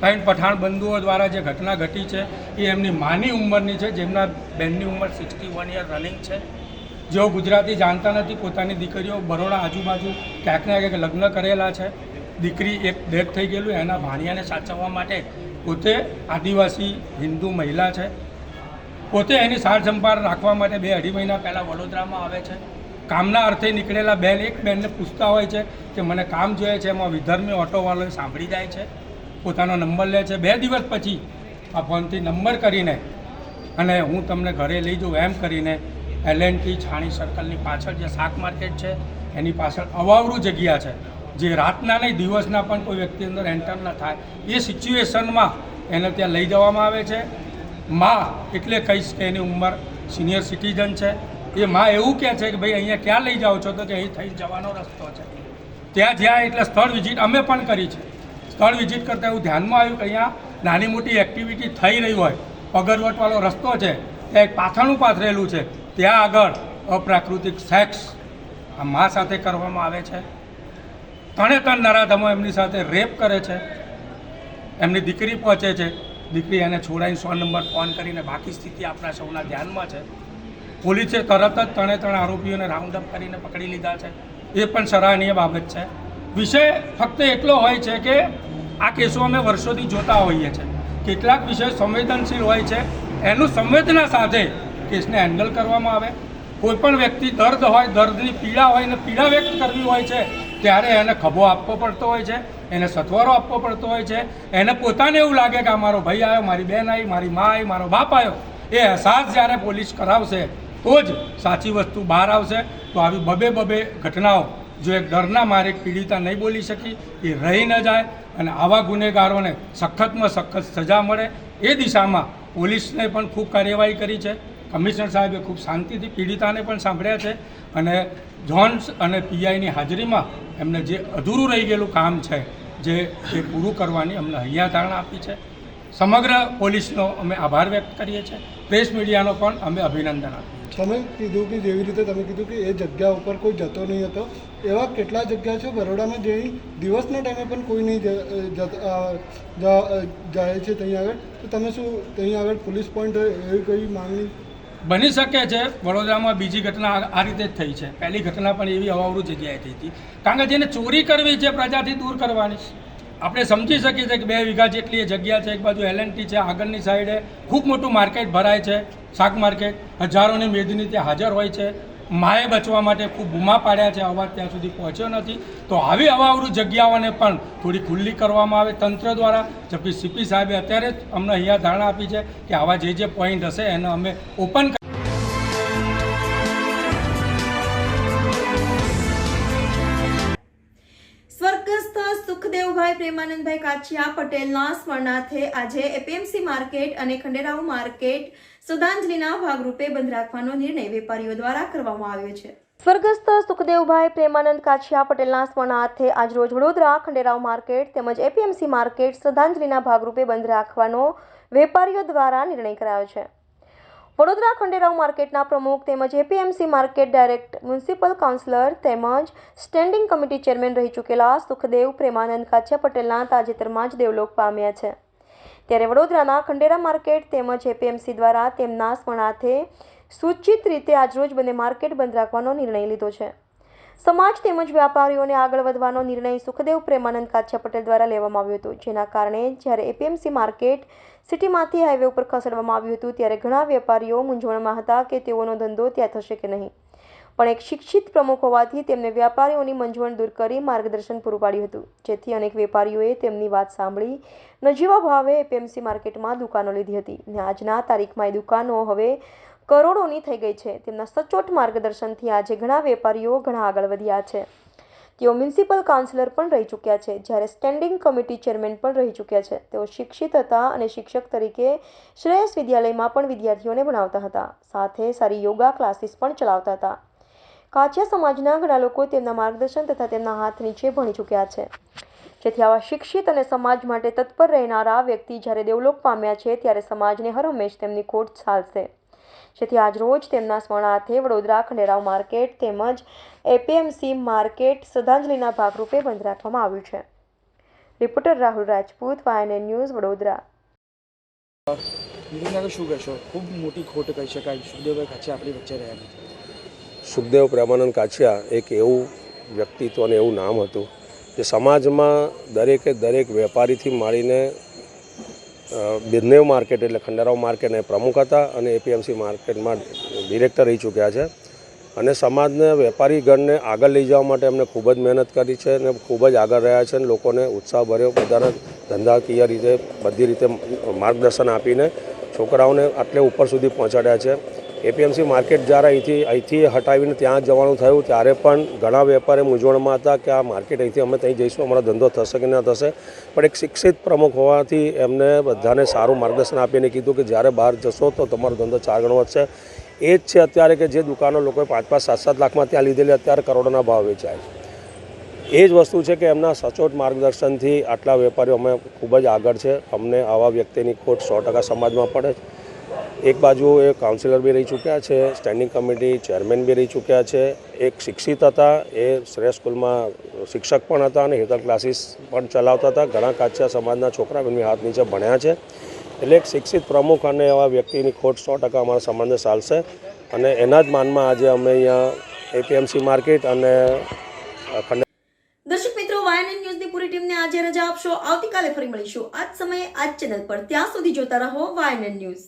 3 પઠાણ બંધુઓ દ્વારા જે ઘટના ઘટી છે એ એમની માની ઉંમરની છે, જેમના બહેનની ઉંમર 61 યર રનિંગ છે. જેઓ ગુજરાતી જાણતા નથી, પોતાની દીકરીઓ બરોડા આજુબાજુ ક્યાંક ને ક્યાંક લગ્ન કરેલા છે. દીકરી એક ડેથ થઈ ગયેલું, એના ભાણિયાને સાચવવા માટે પોતે આદિવાસી હિન્દુ મહિલા છે, પોતે એની સાર સંભાળ રાખવા માટે 2-2.5 મહિના પહેલાં વડોદરામાં આવે છે. કામના અર્થે નીકળેલા બેન એક બેનને પૂછતા હોય છે કે મને કામ જોઈએ છે. એમાં વિધર્મી ઓટોવાળો સાંભળી જાય છે, પોતાનો નંબર લે છે. 2 દિવસ પછી આ ફોનથી નંબર કરીને અને હું તમને ઘરે લઈ જાઉં એમ કરીને L&T છાણી સર્કલની પાછળ જે શાક માર્કેટ છે એની પાછળ અવાવરું જગ્યા છે, જે રાતના નહીં દિવસના પણ કોઈ વ્યક્તિ અંદર એન્ટર ન થાય એ સિચ્યુએશનમાં એને ત્યાં લઈ જવામાં આવે છે. માં એટલે કહીશ કે એની ઉંમર સિનિયર સિટીઝન છે. એ માં એવું કહે છે કે ભાઈ અહીંયા ક્યાં લઈ જાઓ છો? તો કે અહીં થઈ જવાનો રસ્તો છે. ત્યાં જ્યાં એટલે સ્થળ વિઝિટ અમે પણ કરી છે. સ્થળ વિઝિટ કરતાં એવું ધ્યાનમાં આવ્યું કે અહીંયા નાની મોટી એક્ટિવિટી થઈ રહી હોય, પગરવટવાળો રસ્તો છે, ત્યાં એક પાથરણું પાથરેલું છે, ત્યાં આગળ અપ્રાકૃતિક સેક્સ આ મા સાથે કરવામાં આવે છે. 3 નરાધમો એમની સાથે રેપ કરે છે. એમની દીકરી પહોંચે છે, દીકરી એને છોડાઈને 100 નંબર ફોન કરીને બાકી સ્થિતિ આપણા સૌના ધ્યાનમાં છે. પોલીસે તરત જ 3 આરોપીઓને રાઉન્ડ અપ કરીને પકડી લીધા છે. એ પણ સરાહનીય બાબત છે. વિષય ફક્ત એટલો હોય છે કે આ કેસો અમે વર્ષોથી જોતા હોઈએ છીએ. કેટલાક વિષય સંવેદનશીલ હોય છે, એનું સંવેદના સાથે કેસને હેન્ડલ કરવામાં આવે. કોઈપણ વ્યક્તિ દર્દ હોય, દર્દની પીડા હોય ને પીડા વ્યક્ત કરવી હોય છે ત્યારે એને ખભો આપવો પડતો હોય છે, એને સથવારો આપવો પડતો હોય છે. એને પોતાને એવું લાગે કે આ મારો ભાઈ આવ્યો, મારી બહેન આવી, મારી મા આવી, મારો બાપ આવ્યો. એ અહેસાસ જ્યારે પોલીસ કરાવશે તો જ સાચી વસ્તુ બહાર આવશે. તો આવી બબે ઘટનાઓ જો એક ડરના મારે પીડિતા નહીં બોલી શકી એ રહી ન જાય અને આવા ગુનેગારોને સખતમાં સખત સજા મળે એ દિશામાં પોલીસને પણ ખૂબ કાર્યવાહી કરી છે. કમિશનર સાહેબે ખૂબ શાંતિથી પીડિતાને પણ સાંભળ્યા છે અને જોન્સ અને પીઆઈની હાજરીમાં એમને જે અધૂરું રહી ગયેલું કામ છે જે એ પૂરું કરવાની અમને હૈયાધારણા આપી છે. સમગ્ર પોલીસનો અમે આભાર વ્યક્ત કરીએ છીએ. પ્રેસ મીડિયાનો પણ અમે અભિનંદન આપીએ. તમે કીધું કે જેવી રીતે તમે કીધું કે એ જગ્યા ઉપર કોઈ જતો નહીં હતો, એવા કેટલા જગ્યા છે બરોડામાં જે દિવસના ટાઈમે પણ કોઈ નહીં જાય છે ત્યાં આગળ? તો તમે શું ત્યાં આગળ પોલીસ પોઈન્ટ એવી કઈ માંગણી? બની શકે છે. વડોદરામાં બીજી ઘટના આ રીતે જ થઈ છે. પહેલી ઘટના પણ એવી અવાવરું જગ્યાએ થઈ હતી. કારણ કે જેને ચોરી કરવી છે પ્રજાથી દૂર કરવાની. આપણે સમજી શકીએ છીએ કે 2 વીઘા જેટલી એ જગ્યા છે. એક બાજુ L&T છે, આગળની સાઈડે ખૂબ મોટું માર્કેટ ભરાય છે, શાક માર્કેટ. હજારોની મેદની ત્યાં હાજર હોય છે. માએ બચવા માટે ખૂબ બૂમા પાડ્યા છે, અવાજ ત્યાં સુધી પહોંચ્યો નથી. તો આવી અવાવરું જગ્યાઓને પણ થોડી ખુલ્લી કરવામાં આવે તંત્ર દ્વારા. જબકિ સીપી સાહેબે અત્યારે જ અમને અહીંયા ધારણા આપી છે કે આવા જે પોઈન્ટ હશે એને અમે ઓપન. સ્વર્ગસ્થ સુખદેવ સુખદેવભાઈ પ્રેમાનંદભાઈ કાછિયા પટેલના સ્મરણાર્થે આજે એપીએમસી માર્કેટ અને ખંડેરાવ માર્કેટ શ્રદ્ધાંજલિના ભાગરૂપે બંધ રાખવાનો નિર્ણય વેપારીઓ દ્વારા કરવામાં આવ્યો છે. સ્વર્ગસ્થ સુખદેવભાઈ પ્રેમાનંદ કાછિયા પટેલના સ્મરણાર્થે આજરોજ વડોદરા ખંડેરાવ માર્કેટ તેમજ એપીએમસી માર્કેટ શ્રદ્ધાંજલિના ભાગરૂપે બંધ રાખવાનો વેપારીઓ દ્વારા નિર્ણય કરાયો છે. વડોદરા ખંડેરાવ માર્કેટના પ્રમુખ તેમજ APMC market direct municipal councillor તેમજ સ્ટેન્ડિંગ કમિટી ચેરમેન રહી ચૂકેલા સુખદેવ પ્રેમાનંદ કાછિયા પટેલના તાજેતરમાં જ દેવલોક પામ્યા છે. ત્યારે વડોદરાના ખંડેરા માર્કેટ તેમજ એપીએમસી દ્વારા તેમના સ્મરણાર્થે સૂચિત રીતે આજરોજ બંને માર્કેટ બંધ રાખવાનો નિર્ણય લીધો છે. સમાજ તેમજ વ્યાપારીઓને આગળ વધવાનો નિર્ણય સુખદેવ પ્રેમાનંદ કાછિયા પટેલ દ્વારા લેવામાં આવ્યો હતો, જેના કારણે જ્યારે એપીએમસી માર્કેટ સિટીમાંથી હાઈવે ઉપર ખસેડવામાં આવ્યું હતું ત્યારે ઘણા વેપારીઓ મૂંઝવણમાં હતા કે તેઓનો ધંધો ત્યાં થશે કે નહીં. પણ એક શિક્ષિત પ્રમુખ હોવાથી તેમને વેપારીઓની મૂંઝવણ દૂર કરી માર્ગદર્શન પૂરું પાડ્યું હતું, જેથી અનેક વેપારીઓએ તેમની વાત સાંભળી નજીવા ભાવે એપીએમસી માર્કેટમાં દુકાનો લીધી હતી અને આજના તારીખમાં એ દુકાનો હવે કરોડોની થઈ ગઈ છે. તેમના સચોટ માર્ગદર્શનથી આજે ઘણા વેપારીઓ ઘણા આગળ વધ્યા છે. તેઓ મ્યુનિસિપલ કાઉન્સિલર પણ રહી ચૂક્યા છે, જ્યારે સ્ટેન્ડિંગ કમિટી ચેરમેન પણ રહી ચૂક્યા છે. તેઓ શિક્ષિત હતા અને શિક્ષક તરીકે શ્રેયસ વિદ્યાલયમાં પણ વિદ્યાર્થીઓને ભણાવતા હતા. સાથે સારી યોગા ક્લાસીસ પણ ચલાવતા હતા. કાછિયા સમાજના ઘણા લોકો તેમના માર્ગદર્શન તથા તેમના હાથ નીચે ભણી ચૂક્યા છે. જેથી આવા શિક્ષિત અને સમાજ માટે તત્પર રહેનારા વ્યક્તિ જ્યારે દેવલોક પામ્યા છે ત્યારે સમાજને હરહંમેશ તેમની ખોટ ચાલશે. જેથી આજરોજ તેમના સ્મરણાર્થે વડોદરા ખંડેરાવ માર્કેટ તેમજ એપીએમસી માર્કેટ શ્રદ્ધાંજલિના ભાગરૂપે બંધ રાખવામાં આવ્યું છે. Reporter Rahul Rajput, YNN news, Vadodara. શું કહેશો? ખૂબ મોટી ખોટ કહી શકાય સુખદેવભાઈ કાછિયા આપણી વચ્ચે રહ્યા નથી. સુખદેવ પ્રેમાનંદ કાછિયા એક એવું વ્યક્તિત્વ અને એવું નામ હતું જે સમાજમાં દરેક વેપારીથી માંડીને બિરનેવ માર્કેટ એટલે ખંડેરાવ માર્કેટના પ્રમુખ હતા અને એપીએમસી માર્કેટમાં ડિરેક્ટર રહી ચૂક્યા છે અને સમાજને વેપારીગણને આગળ લઈ જવા માટે એમને ખૂબ જ મહેનત કરી છે અને ખૂબ જ આગળ રહ્યા છે અને લોકોને ઉત્સાહભર્યો બધાને ધંધાકીય રીતે બધી રીતે માર્ગદર્શન આપીને છોકરાઓને આટલે ઉપર સુધી પહોંચાડ્યા છે. એપીએમસી માર્કેટ જ્યારે અહીંથી હટાવીને ત્યાં જવાનું થયું ત્યારે પણ ઘણા વેપારી મૂંઝવણમાં હતા કે આ માર્કેટ અહીંથી અમે ત્યાં જઈશું, અમારો ધંધો થશે કે ન થશે. પણ એક શિક્ષિત પ્રમુખ હોવાથી એમને બધાને સારું માર્ગદર્શન આપીને કીધું કે જ્યારે બહાર જશો તો તમારો ધંધો 4 ગણો વધશે. એ જ છે અત્યારે કે જે દુકાનો લોકોએ 5-5, 7-7 લાખમાં ત્યાં લીધેલી અત્યારે કરોડોના ભાવ વેચાય છે. એ જ વસ્તુ છે કે એમના સચોટ માર્ગદર્શનથી આટલા વેપારીઓ અમે ખૂબ જ આગળ છે. અમને આવા વ્યક્તિની ખોટ 100% સમાજમાં પડે છે. એક બાજુ એ કાઉન્સિલર બી રહી ચૂક્યા છે, સ્ટેન્ડિંગ કમિટી ચેરમેન બી રહી ચૂક્યા છે, એક શિક્ષિત હતા, એ શ્રેય સ્કૂલમાં શિક્ષક પણ હતા અને હેતલ ક્લાસીસ પણ ચલાવતા હતા. ઘણા કાછિયા સમાજના છોકરા એમની હાથ નીચે ભણ્યા છે. એટલે એક શિક્ષિત પ્રમુખ અને એવા વ્યક્તિની ખોટ 100% અમારા સમાજને ચાલશે અને એના જ માનમાં આજે અમે અહીંયા એપીએમસી માર્કેટ અને દર્શક મિત્રો, YNN ન્યૂઝની પૂરી ટીમને આજે રજા આપશો. આવતીકાલે ફરી મળીશું આ જ સમયે આ જ ચેનલ પર. ત્યાં સુધી જોતા રહો YNN ન્યૂઝ.